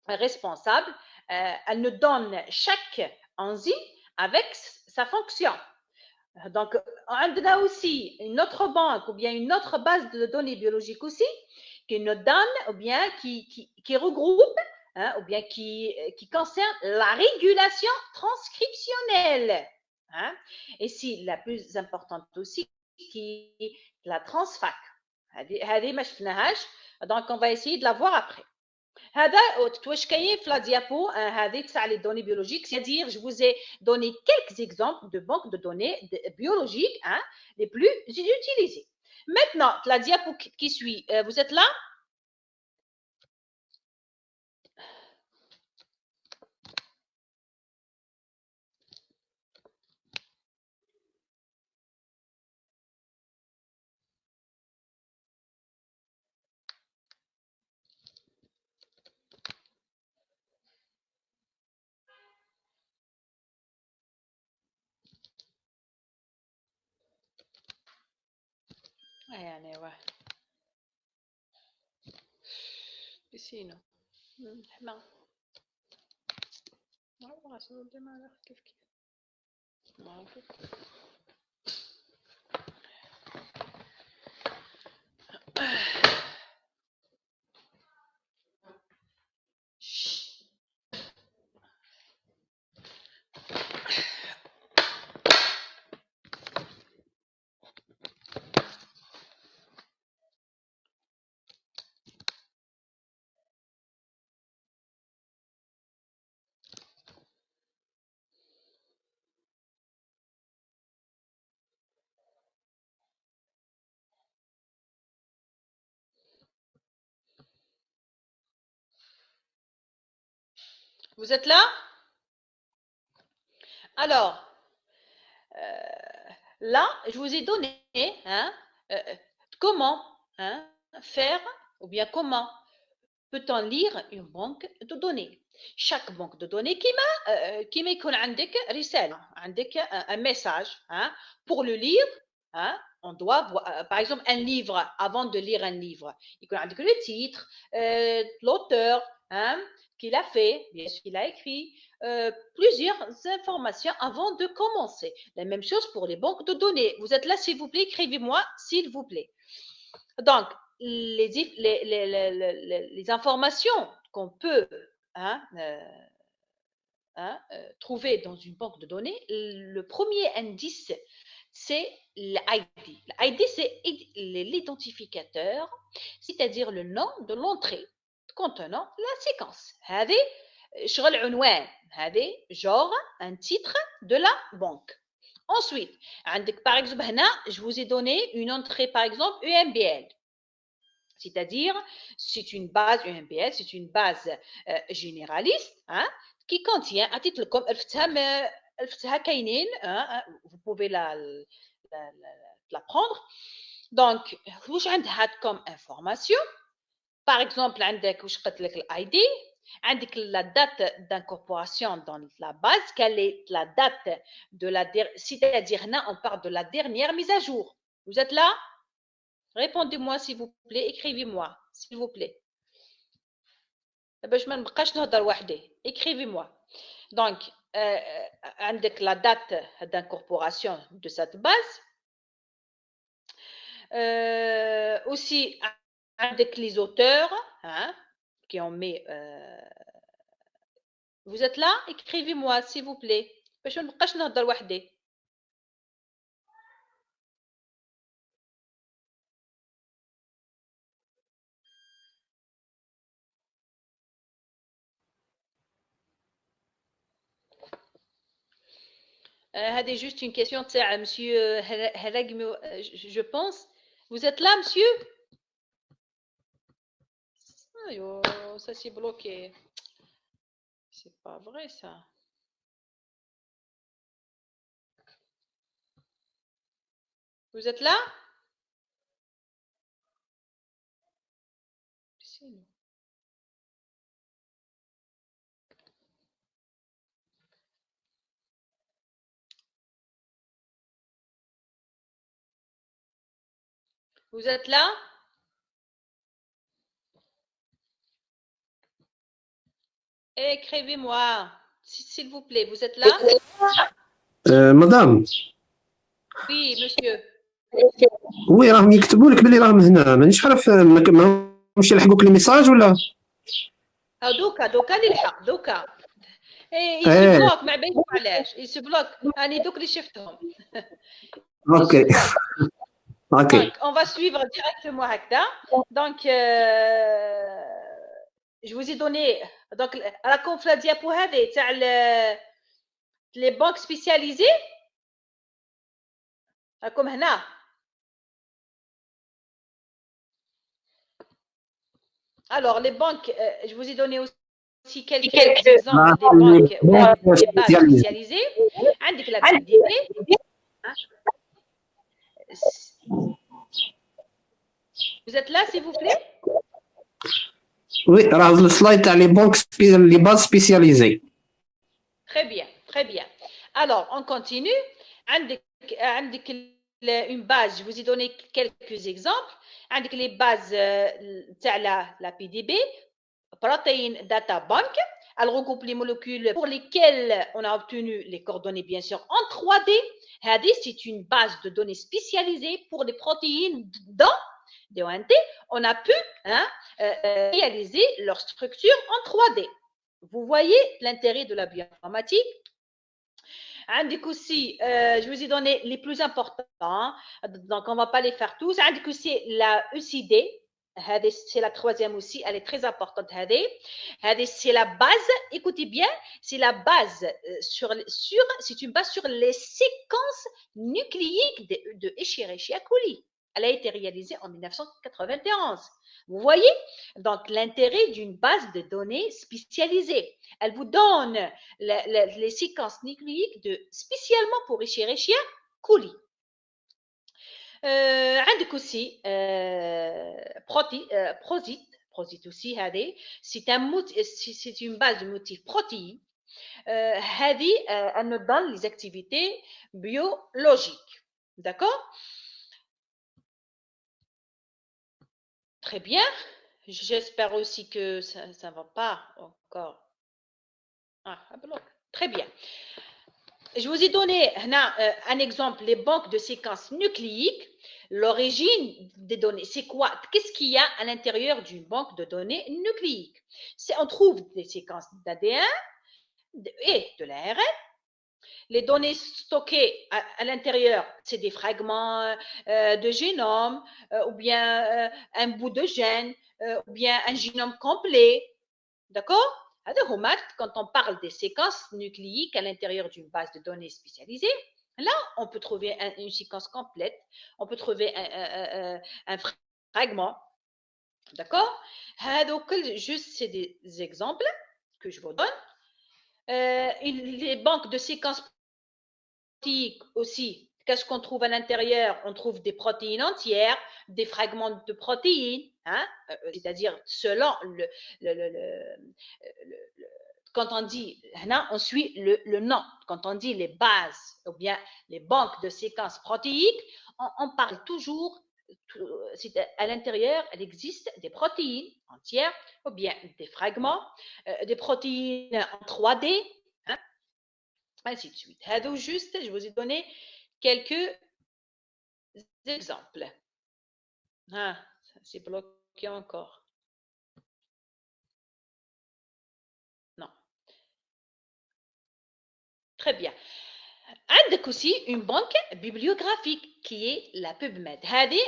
responsables. Elles nous donnent chaque enzyme avec sa fonction. Donc, on a aussi une autre banque ou bien une autre base de données biologiques aussi qui nous donne ou bien qui regroupe ou bien qui concerne la régulation transcriptionnelle. Et si la plus importante aussi qui est la transfac. Donc, on va essayer de la voir après. هذا واش كاين في لا ديابو هذه تاع لي دوني بيولوجيك c'est-à-dire je vous ai donné quelques exemples de banques de données biologiques les plus utilisées. Maintenant la diapo qui suit, vous êtes là? يعني واه بسينا حنا والله ديما كيف Vous êtes là? Alors, là, je vous ai donné hein, comment faire ou bien comment peut-on lire une banque de données. Chaque banque de données qui يكون عندك رسالة, عندك un message pour le lire. On doit voir, par exemple, un livre, avant de lire un livre, il y a le titre, l'auteur, qu'il a fait, bien sûr qu'il a écrit, plusieurs informations avant de commencer. La même chose pour les banques de données. Vous êtes là, s'il vous plaît, écrivez-moi, s'il vous plaît. Donc, les informations qu'on peut trouver dans une banque de données, le premier indice, c'est l'ID. L'ID, c'est l'identificateur, c'est-à-dire le nom de l'entrée contenant la séquence. هذه شغل عنوان, هذه genre un titre de la banque. Ensuite, par exemple, je vous ai donné une entrée, par exemple, UMBL. C'est-à-dire, c'est une base UMBL, c'est une base généraliste qui contient un titre comme vous pouvez la prendre. Donc, vous avez comme information, par exemple, l'ID, la date d'incorporation dans la base, quelle est la date de c'est-à-dire, on parle de la dernière mise à jour. Vous êtes là? Répondez-moi, s'il vous plaît, écrivez-moi, s'il vous plaît. Écrivez-moi. Donc, avec la date d'incorporation de cette base. Aussi, avec les auteurs qui ont mis. Vous êtes là? Écrivez-moi, s'il vous plaît. C'est juste une question de monsieur je pense. Vous êtes là, monsieur? Ça s'est bloqué. C'est pas vrai, ça. Vous êtes là? Vous êtes là? Écrivez-moi, s'il vous plaît. Vous êtes là? مدام. Oui, monsieur. وي راهم يكتبوا لك بلي راهم هنا, مانيش عارف ماهمش يلحقوك الميساج ولا؟ دوكا اللي لحق دوكا. يسبلوك ما عباليش علاش يسبلوك, راني دوك اللي شفتهم. اوكي. Donc, on va suivre directement هكذا. Donc, je vous ai donné donc راكم في الديابو هذه تاع les banques spécialisées. راكم هنا. Alors, les banques, je vous ai donné aussi quelques exemples des banques spécialisées. عندك la PDB. Vous êtes là, s'il vous plaît? Oui, راه السلايد تاع les bases spécialisées. Très bien, très bien. Alors, on continue. عندك une base, je vous ai donné quelques exemples. عندك les bases تاع la PDB, Protein Data Bank. Elle regroupe les molécules pour lesquelles on a obtenu les coordonnées, bien sûr, en 3D. C'est une base de données spécialisée pour les protéines dans DONT. On a pu réaliser leur structure en 3D. Vous voyez l'intérêt de la bioinformatique. عندك aussi, je vous ai donné les plus importants, donc on ne va pas les faire tous. عندك aussi la ECD, c'est la troisième aussi, elle est très importante. C'est la base, écoutez bien, c'est la base c'est une base sur les séquences nucléiques de Escherichia coli. Elle a été réalisée en 1991. Vous voyez? Donc, l'intérêt d'une base de données spécialisée. Elle vous donne les séquences nucléiques spécialement pour Escherichia coli. عندك aussi Prozit aussi هذه c'est une base de motifs protéiques. هذه elle nous donne les activités biologiques. D'accord? Très bien. J'espère aussi que ça ne va pas encore. Très bien. Je vous ai donné un exemple, les banques de séquences nucléiques. L'origine des données, c'est quoi? Qu'est-ce qu'il y a à l'intérieur d'une banque de données nucléiques? On trouve des séquences d'ADN et de l'ARN. Les données stockées à l'intérieur, c'est des fragments de génome, ou bien un bout de gène, ou bien un génome complet. D'accord? Quand on parle des séquences nucléiques à l'intérieur d'une base de données spécialisée, là, on peut trouver une séquence complète, on peut trouver un fragment. D'accord? Juste, c'est des exemples que je vous donne. Les banques de séquences protéiques aussi, qu'est-ce qu'on trouve à l'intérieur? On trouve des protéines entières, des fragments de protéines, c'est-à-dire selon quand on dit, on suit le nom. Quand on dit les bases ou bien les banques de séquences protéiques, on parle toujours, à l'intérieur, il existe des protéines entières ou bien des fragments, des protéines en 3D, ainsi de suite. Juste, je vous ai donné quelques exemples. C'est bloqué encore. Non. Très bien. عندك aussi une banque bibliographique qui est la PubMed.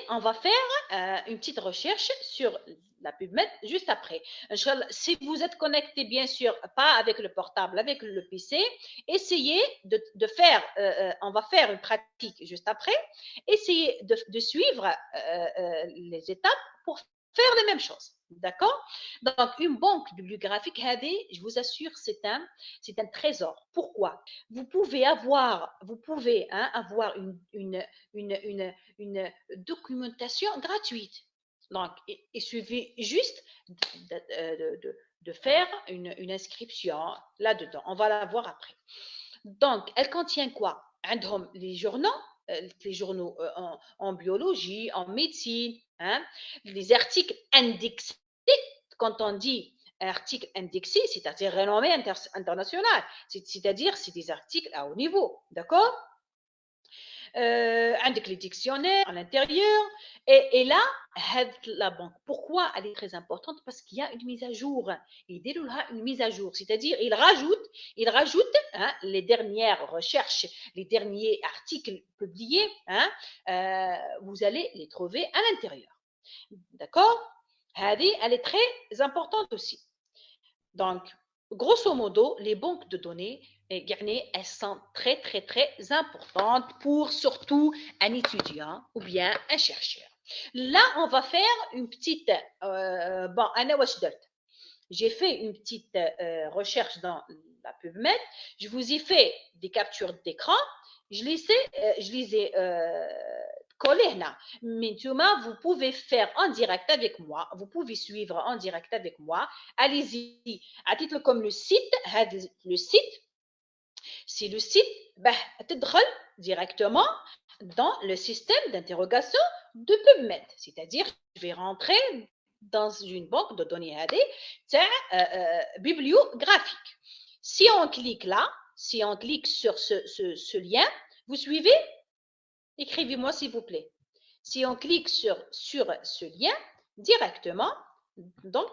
On va faire une petite recherche sur la PubMed juste après. Si vous êtes connecté, bien sûr, pas avec le portable, avec le PC, essayez de faire, on va faire une pratique juste après, essayez de suivre les étapes pour faire les mêmes choses. D'accord? Donc, une banque bibliographique, je vous assure, c'est un trésor. Pourquoi? Vous pouvez avoir une documentation gratuite. Donc, il suffit juste de faire une inscription là-dedans. On va la voir après. Donc, elle contient quoi? Les journaux en biologie, en médecine, les articles indexés. Quand on dit articles indexés, c'est-à-dire renommés international, c'est-à-dire c'est des articles à haut niveau, d'accord? عندك les dictionnaires à l'intérieur et là la banque, pourquoi elle est très importante? Parce qu'il y a une mise à jour, une mise à jour, c'est-à-dire il rajoute les dernières recherches, les derniers articles publiés, vous allez les trouver à l'intérieur, d'accord? Elle est très importante aussi. Donc, grosso modo, les banques de données, elles sont très, très, très importantes pour surtout un étudiant ou bien un chercheur. Là, on va faire une petite... j'ai fait une petite recherche dans la PubMed. Je vous ai fait des captures d'écran. Je les ai collées là. Mais vous pouvez faire en direct avec moi. Vous pouvez suivre en direct avec moi. Allez-y. À titre comme le site, c'est le site, directement dans le système d'interrogation de PubMed. C'est-à-dire, je vais rentrer dans une banque de données bibliographique. Si on clique là, si on clique sur ce lien, vous suivez? Écrivez-moi s'il vous plaît. Si on clique sur ce lien, directement, donc,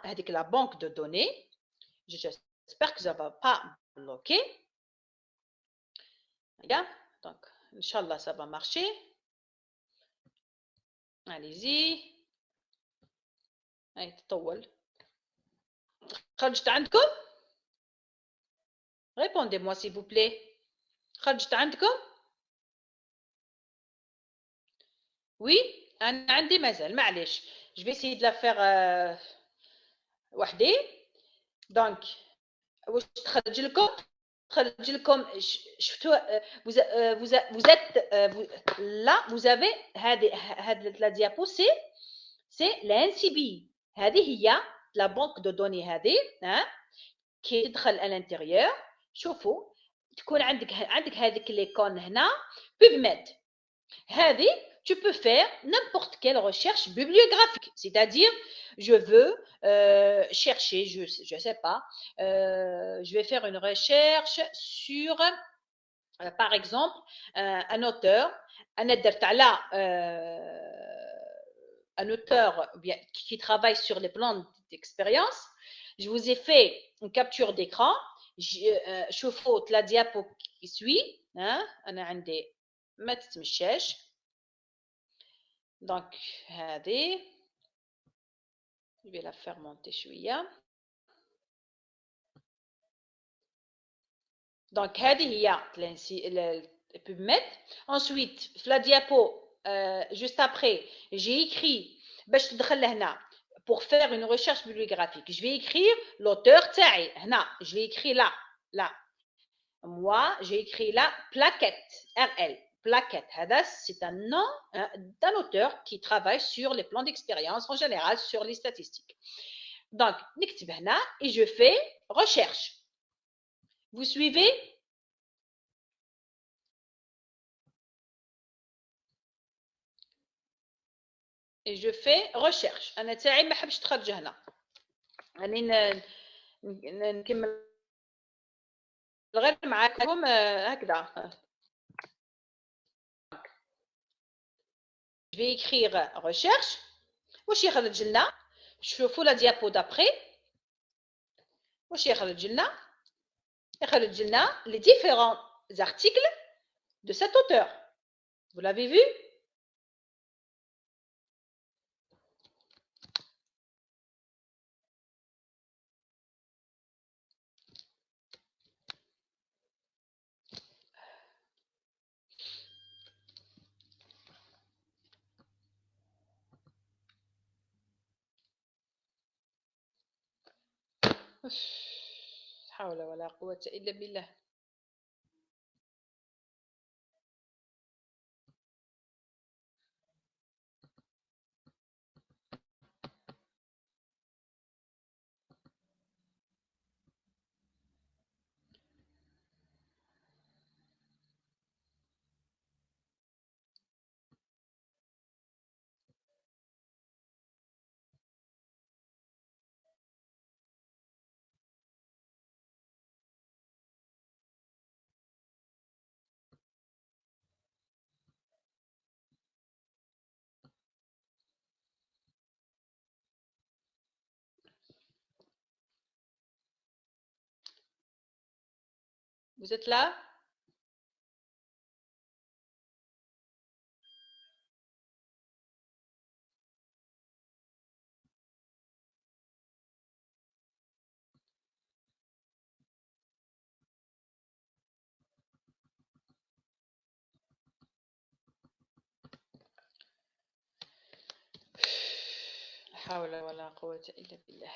avec la banque de données, j'espère que ça ne va pas bloquer. Regarde, donc, Inch'Allah, ça va marcher. Allez-y. خرجت عندكم؟ Répondez-moi s'il vous plaît. خرجت عندكم؟ Oui, أنا عندي مازال معليش. Je vais essayer de la faire وحدي. Donc واش تخرج لكم شفتوا vous êtes là vous avez هذه la diapo c'est l'NCB. هذه هي la banque de données هذه كي تدخل à l'intérieur. شوفوا تكون عندك هذيك ليكون هنا PubMed. هذه tu peux faire n'importe quelle recherche bibliographique, c'est-à-dire je veux chercher, je sais pas, je vais faire une recherche sur par exemple un auteur, un auteur bien, qui travaille sur les plans d'expérience. Je vous ai fait une capture d'écran. شوفوا la diapo qui suit. أنا عندي ما تتمشاش. Donc هذه je vais la faire monter شوية. Donc هذه هي PubMed. Ensuite في la diapo juste après j'ai écrit باش تدخل لهنا pour faire une recherche bibliographique. Je vais écrire l'auteur تاعي هنا. Je l'ai écrit là. Moi j'ai écrit là plaquette RL. Plaquette, c'est un nom d'un auteur qui travaille sur les plans d'expérience en général, sur les statistiques. Donc, نكتب هنا et je fais recherche. Vous suivez? Et je fais recherche. أنا تاعي ما حبش تخرج هنا. راني نكمل غير معاكم هكذا. Je vais écrire recherche. واش يخرج لنا؟ شوفوا la diapo d'après. واش يخرج لنا؟ يخرج لنا les différents articles de cet auteur. Vous l'avez vu? لا حول ولا قوة إلا بالله. Vous êtes là? لا حول ولا قوة إلا بالله.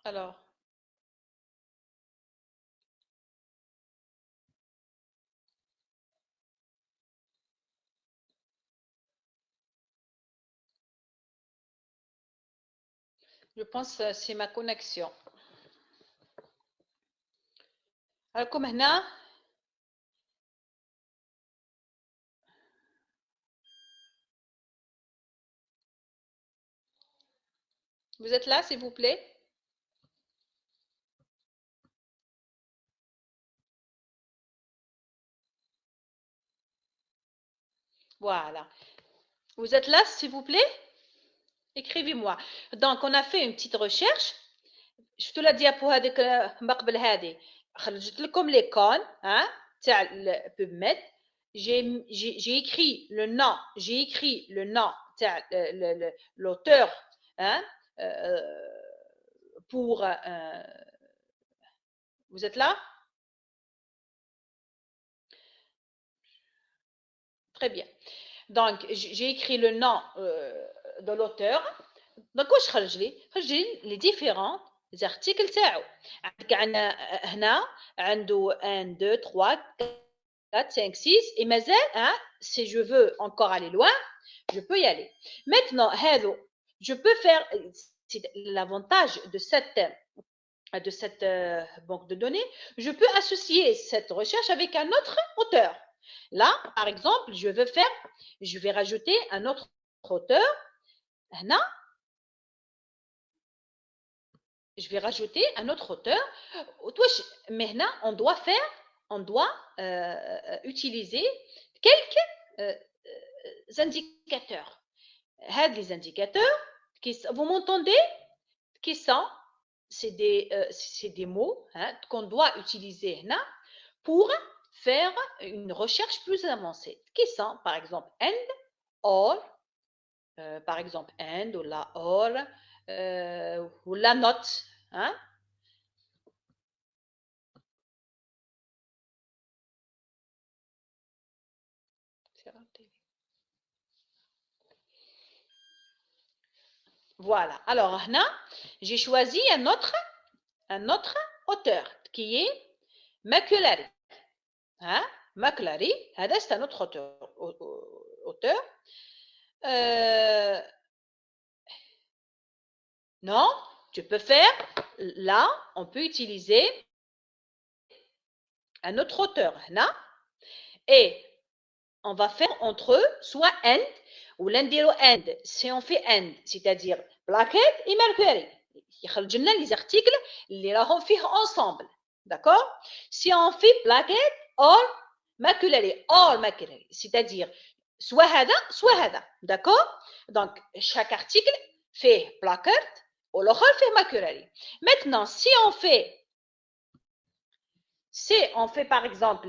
Alors, je pense que c'est ma connexion. راكم هنا؟ Vous êtes là, s'il vous plaît? Voilà. Vous êtes là, s'il vous plaît? Écrivez-moi. Donc, on a fait une petite recherche. شفتوا لا ديابو هذيك ما قبل هذه خرجت لكم لي كون تاع PubMed. j'ai écrit le nom, l'auteur, hein, pour, vous êtes là? Très bien. Donc, j'ai écrit le nom de l'auteur. Donc, واش خرج لي les différents articles تاعو. عندنا هنا عنده 1 2 3 4 5 6 et مازال si je veux encore aller loin, je peux y aller. Maintenant, je peux faire, c'est l'avantage de cette banque de données, je peux associer cette recherche avec un autre auteur. Là, par exemple, je vais rajouter un autre auteur. Là, je vais rajouter un autre auteur. Mais là, on doit utiliser quelques indicateurs. Les indicateurs, vous m'entendez? Qui sont, c'est des mots qu'on doit utiliser là pour faire une recherche plus avancée. Qui sont, par exemple, and, or, par exemple, and ou la or, ou la not. Hein? Voilà. Alors, là, j'ai choisi un autre auteur qui est McClary. Hein? McClary, c'est un autre auteur. Non, tu peux faire, là, on peut utiliser un autre auteur, là, et on va faire entre eux soit and ou l'endiro and. Si on fait and, c'est-à-dire Blackhead et Mercury, يخرج لنا les articles اللي راهم فيه ensemble, d'accord? Si on fait Blackhead or Mercury, c'est-à-dire soit هذا, d'accord? Donc chaque article fait Blackhead ou l'autre fait Mercury. Maintenant, si on fait par exemple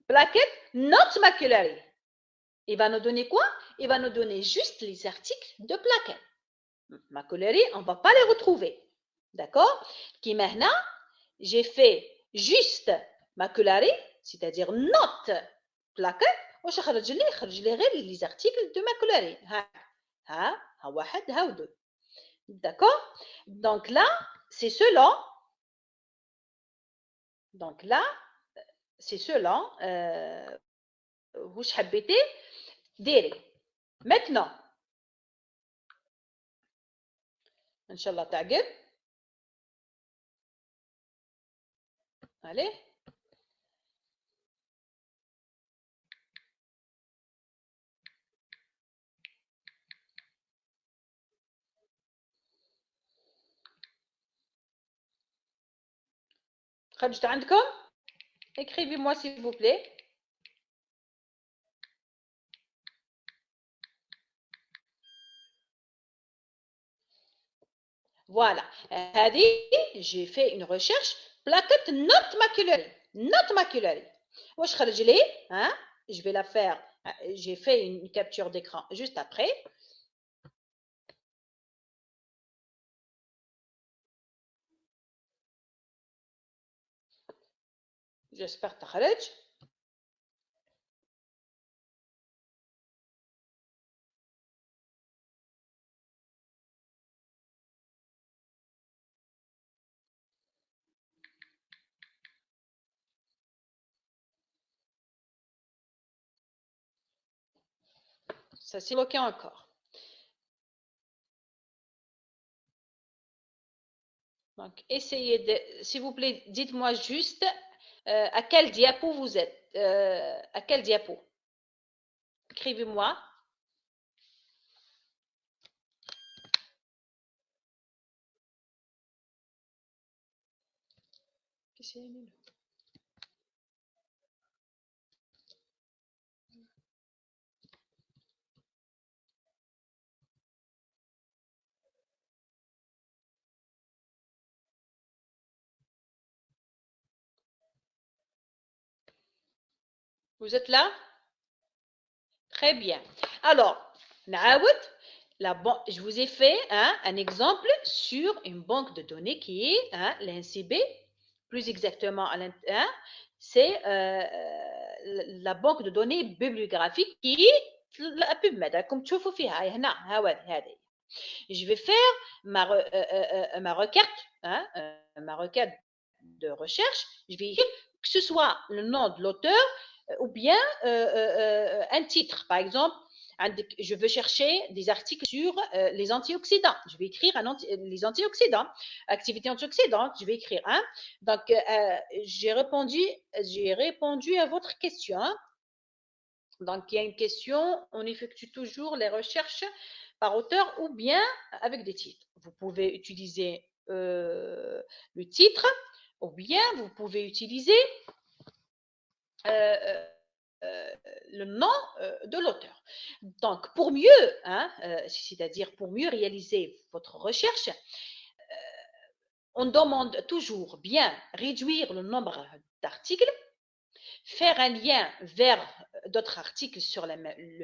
Blackhead not Mercury, il va nous donner quoi? Il va nous donner juste les articles de Blackhead. Mercury, on ne va pas les retrouver. D'accord? Qui maintenant, j'ai fait juste Mercury, c'est-à-dire not Blackhead, واش خرج لي غير les articles de Mercury. ها واحد ها deux. D'accord? Donc là, c'est selon. Donc là, c'est selon واش حبيتي ديري. Maintenant, ان شاء الله تعجب. Allez. خرجت عندكم؟ Écrivez-moi s'il vous plaît. Voilà. J'ai fait une recherche. Plaquette not maculary. واش خرج لي؟ Je vais la faire. J'ai fait une capture d'écran juste après. J'espère تخرج. Ça s'est bloqué encore. Donc, essayez de, s'il vous plaît, dites-moi juste à quel diapo vous êtes. À quel diapo? Écrivez-moi. Vous êtes là? Très bien. Alors, نعاود. Je vous ai fait un exemple sur une banque de données qui est l'NCB, plus exactement c'est la banque de données bibliographique qui est PubMed. Comme تشوفوا فيها هنا هذه. Je vais faire ma requête, ma requête de recherche. Je vais écrire que ce soit le nom de l'auteur ou bien un titre. Par exemple, je veux chercher des articles sur les antioxydants. Je vais écrire les antioxydants, activité antioxydante. Je vais écrire un. Donc, j'ai répondu à votre question. Donc, il y a une question, on effectue toujours les recherches par auteur ou bien avec des titres. Vous pouvez utiliser le titre ou bien vous pouvez utiliser le nom de l'auteur. Donc, pour mieux, c'est-à-dire pour mieux réaliser votre recherche, on demande toujours bien réduire le nombre d'articles, faire un lien vers d'autres articles sur le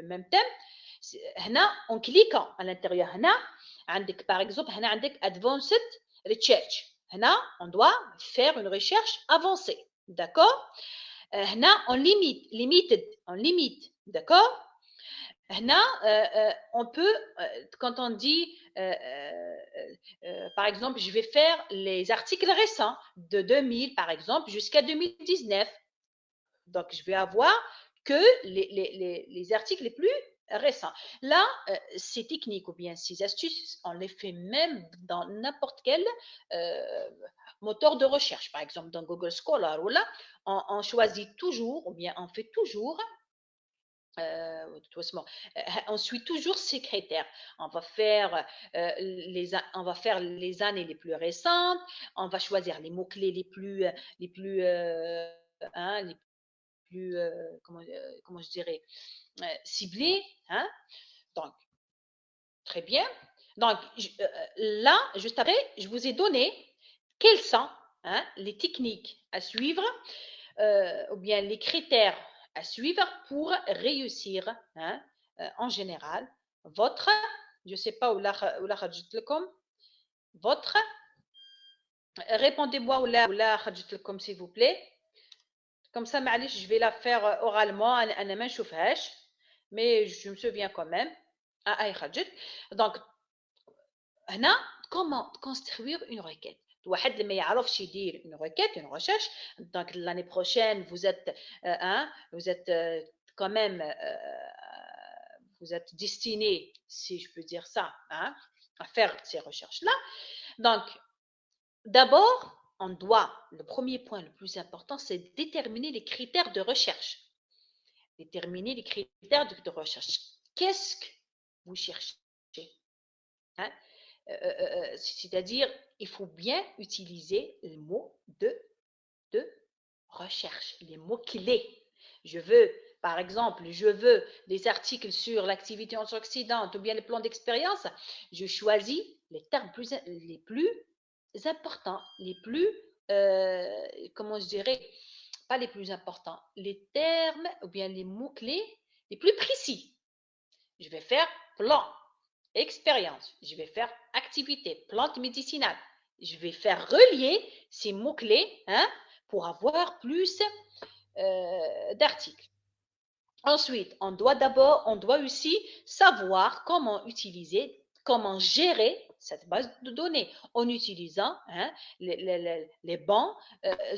même thème. En cliquant à l'intérieur, par exemple, Advanced Research. On doit faire une recherche avancée. D'accord? On limite. D'accord? On peut, quand on dit, par exemple, je vais faire les articles récents de 2000, par exemple, jusqu'à 2019. Donc, je vais avoir que les articles les plus récents. Là, ces techniques ou bien ces astuces, on les fait même dans n'importe quel moteur de recherche. Par exemple, dans Google Scholar, ou là, on choisit toujours, ou bien on fait toujours on suit toujours ces critères. On va faire les années les plus récentes. On va choisir les mots clés les plus comment je dirais, ciblés. Donc, très bien. Donc, là, juste après, je vous ai donné quelles sont les techniques à suivre ou bien les critères à suivre pour réussir en général votre, je ne sais pas où votre, répondez-moi où là, s'il vous plaît. Comme ça, je vais la faire oralement, mais je me souviens quand même. Donc, comment construire une requête. واحد لما يعرفش يدير une requête, une recherche. Donc l'année prochaine, vous êtes quand même vous êtes destiné, si je peux dire ça, à faire ces recherches-là. Donc, d'abord, le premier point le plus important, c'est déterminer les critères de recherche. Déterminer les critères de recherche. Qu'est-ce que vous cherchez? C'est-à-dire, il faut bien utiliser les mots de recherche, les mots clés. Par exemple, je veux des articles sur l'activité antioxydante ou bien les plans d'expérience. Je choisis les termes les plus importants, les plus, comment je dirais, pas les plus importants, les termes ou bien les mots-clés les plus précis. Je vais faire plan, expérience, je vais faire activité, plante médicinale. Je vais faire relier ces mots-clés pour avoir plus d'articles. Ensuite, on doit aussi savoir comment gérer cette base de données en utilisant les bons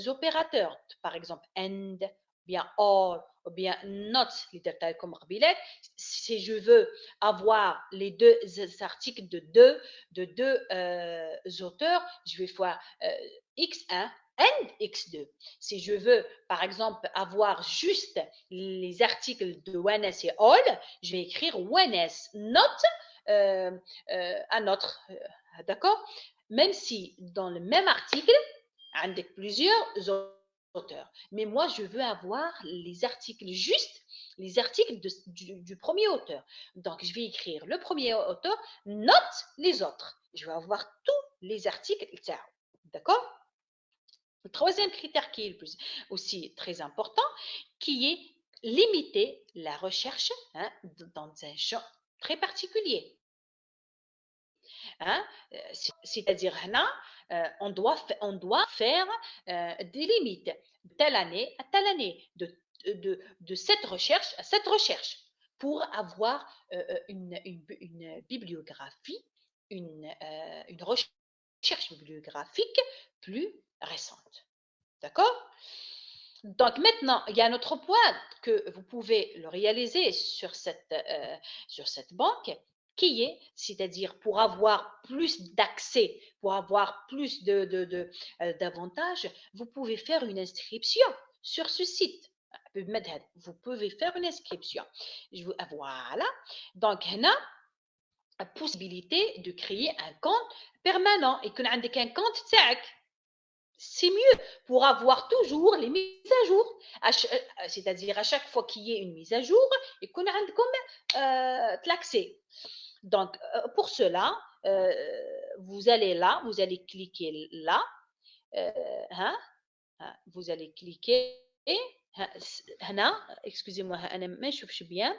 opérateurs. Par exemple, and, bien or, ou bien not, les détails comme قبيلات. Si je veux avoir les deux articles de deux auteurs, je vais faire x1 and x2. Si je veux, par exemple, avoir juste les articles de ONS et all, je vais écrire ONS, not un autre. D'accord? Même si dans le même article, avec plusieurs auteurs. Mais moi, je veux avoir les articles justes, les articles du premier auteur. Donc, je vais écrire le premier auteur, not les autres. Je vais avoir tous les articles. D'accord? Le troisième critère qui est aussi très important, qui est limiter la recherche dans un champ très particulier. C'est-à-dire, on doit faire des limites, telle année à telle année, de cette recherche à cette recherche, pour avoir une bibliographie, une recherche bibliographique plus récente. D'accord? Donc maintenant, il y a un autre point que vous pouvez le réaliser sur cette banque, qui est, c'est-à-dire pour avoir plus d'accès, pour avoir plus d'avantages, vous pouvez faire une inscription sur ce site. Vous pouvez faire une inscription. Voilà. Donc, il y a la possibilité de créer un compte permanent et qu'on a un compte TAC. C'est mieux pour avoir toujours les mises à jour. C'est-à-dire à chaque fois qu'il y ait une mise à jour et qu'on a comme l'accès. Donc, pour cela, vous allez là, vous allez cliquer là. Vous allez cliquer. Excusez-moi, je ne sais bien.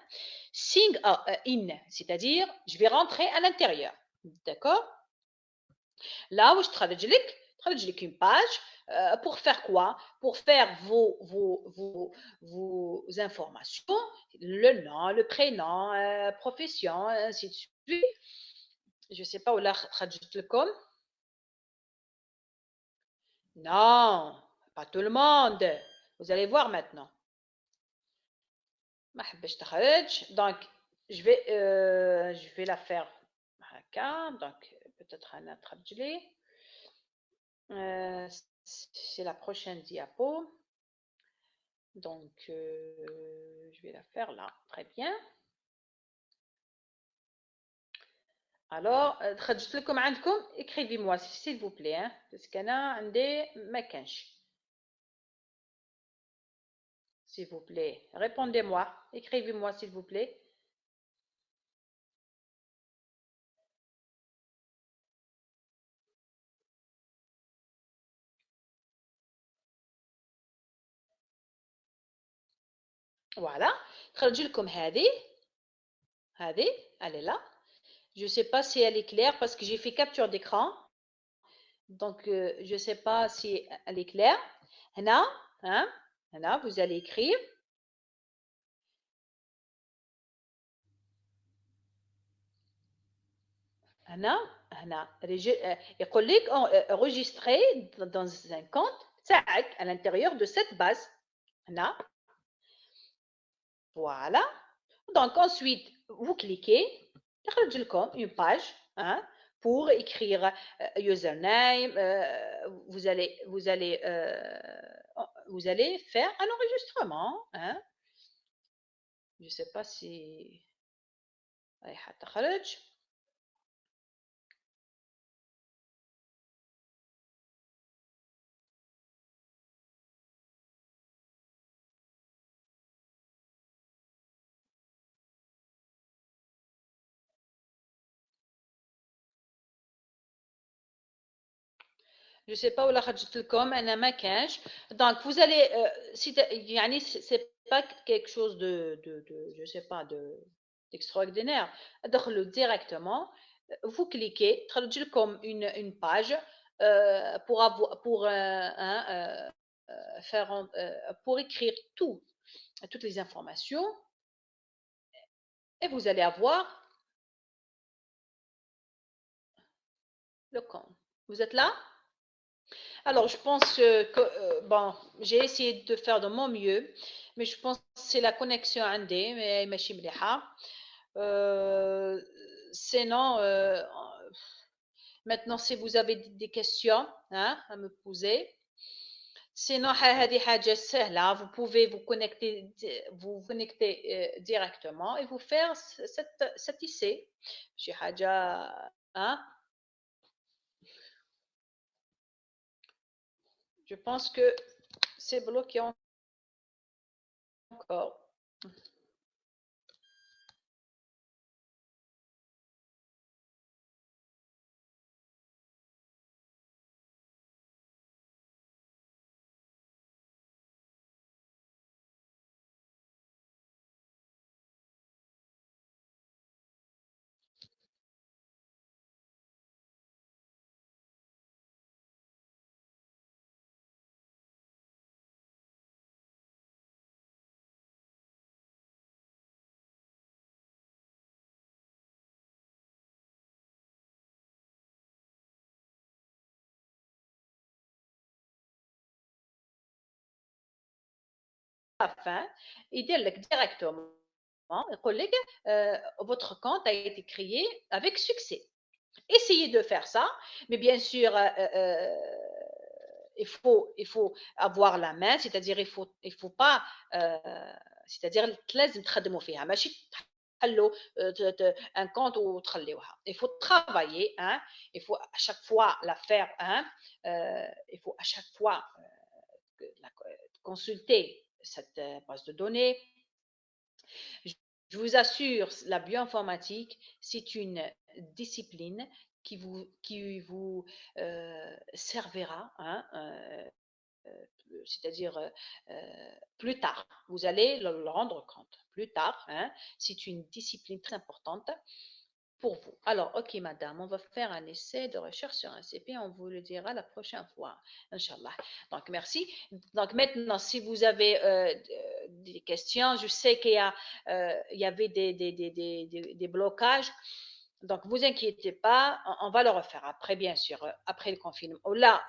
Sign in, c'est-à-dire, je vais rentrer à l'intérieur. D'accord? Là où je traduis une page. Pour faire quoi? Pour faire vos informations, le nom, le prénom, profession, ainsi de suite. Je ne sais pas où là, comme. Non, pas tout le monde. Vous allez voir maintenant. Donc, je vais la faire. Donc, peut-être un traduit. C'est la prochaine diapo. Donc, je vais la faire là. Très bien. Alors, تخرجت لكم عندكم écrivez-moi s'il vous plaît hein, parce qu'أنا عندي ما كانش. S'il vous plaît, répondez-moi, écrivez-moi s'il vous plaît. Voilà. خرج لكم هذه elle est là. Je ne sais pas si elle est claire parce que j'ai fait capture d'écran. Donc, je ne sais pas si elle est claire. هنا, vous allez écrire. هنا يقول لك enregistrer dans un compte تاعك à l'intérieur de cette base. هنا. Voilà. Donc ensuite, vous cliquez, تخرج لكم une page pour écrire username. Vous allez faire un enregistrement. Je ne sais pas si تخرج. Je ne sais pas où la خرجت لكم أنا ما كانش. Donc vous allez يعني c'est pas quelque chose de je sais pas d'extraordinaire. دخلوا directement, vous cliquez, تخرج لكم une page pour écrire toutes les informations et vous allez avoir le compte. Vous êtes là? Alors, je pense que, bon, j'ai essayé de faire de mon mieux, mais je pense que c'est la connexion عندي ماشي مليحة. Sinon, maintenant, si vous avez des questions à me poser, sinon, هذه حاجة سهلة. Vous pouvez vous connecter directement et vous faire cet essai. شي حاجة Je pense que c'est bloqué encore. fin, il dit directement, collègue, votre compte a été créé avec succès. Essayez de faire ça, mais bien sûr, il faut avoir la main, c'est-à-dire il faut pas, c'est-à-dire لازم تخدموا فيها ماشي تحلوا un compte وتخليوها. Il faut travailler, hein, il faut à chaque fois la faire, hein, il faut à chaque fois consulter cette base de données. Je vous assure, la bioinformatique, c'est une discipline qui vous servira, hein, c'est-à-dire plus tard. Vous allez le rendre compte plus tard. Hein, c'est une discipline très importante pour vous. Alors, ok, madame, on va faire un essai de recherche sur un CP. On vous le dira la prochaine fois, Inch'Allah. Donc, merci. Donc, maintenant, si vous avez des questions, je sais il y avait des blocages. Donc, vous inquiétez pas, on va le refaire après, bien sûr, après le confinement. Là,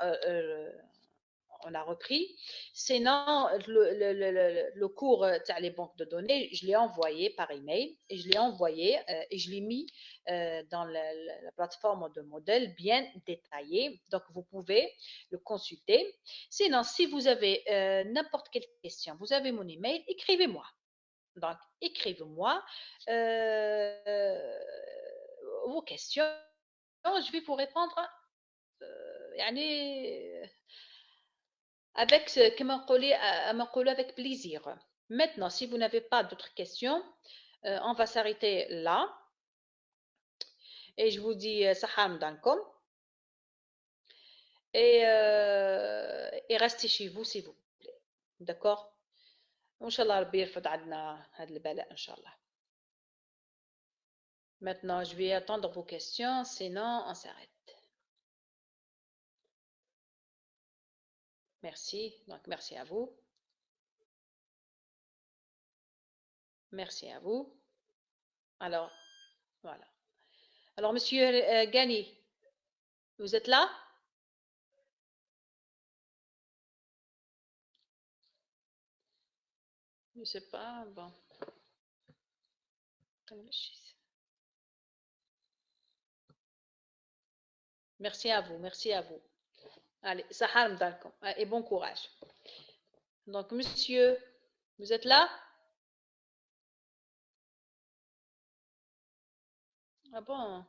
on a repris. Sinon, le cours les banques de données, je l'ai envoyé par email et je l'ai envoyé et je l'ai mis dans la plateforme de modèle bien détaillée. Donc, vous pouvez le consulter. Sinon, si vous avez n'importe quelle question, vous avez mon email, écrivez-moi. Donc, écrivez-moi vos questions. Je vais vous répondre avec avec plaisir. Maintenant, si vous n'avez pas d'autres questions, on va s'arrêter là. Et je vous dis Saham Dankom. Et restez chez vous s'il vous plaît. D'accord? Inch'Allah, Rabbi يرفض عنا هذا البلاء إن شاء الله. Maintenant, je vais attendre vos questions, sinon on s'arrête. Merci. Donc, merci à vous. Merci à vous. Alors, voilà. Alors, monsieur Gani, vous êtes là? Je ne sais pas. Bon. Merci à vous, merci à vous. Allez, Sahar Mdalkom, et bon courage. Donc, monsieur, vous êtes là? Ah bon?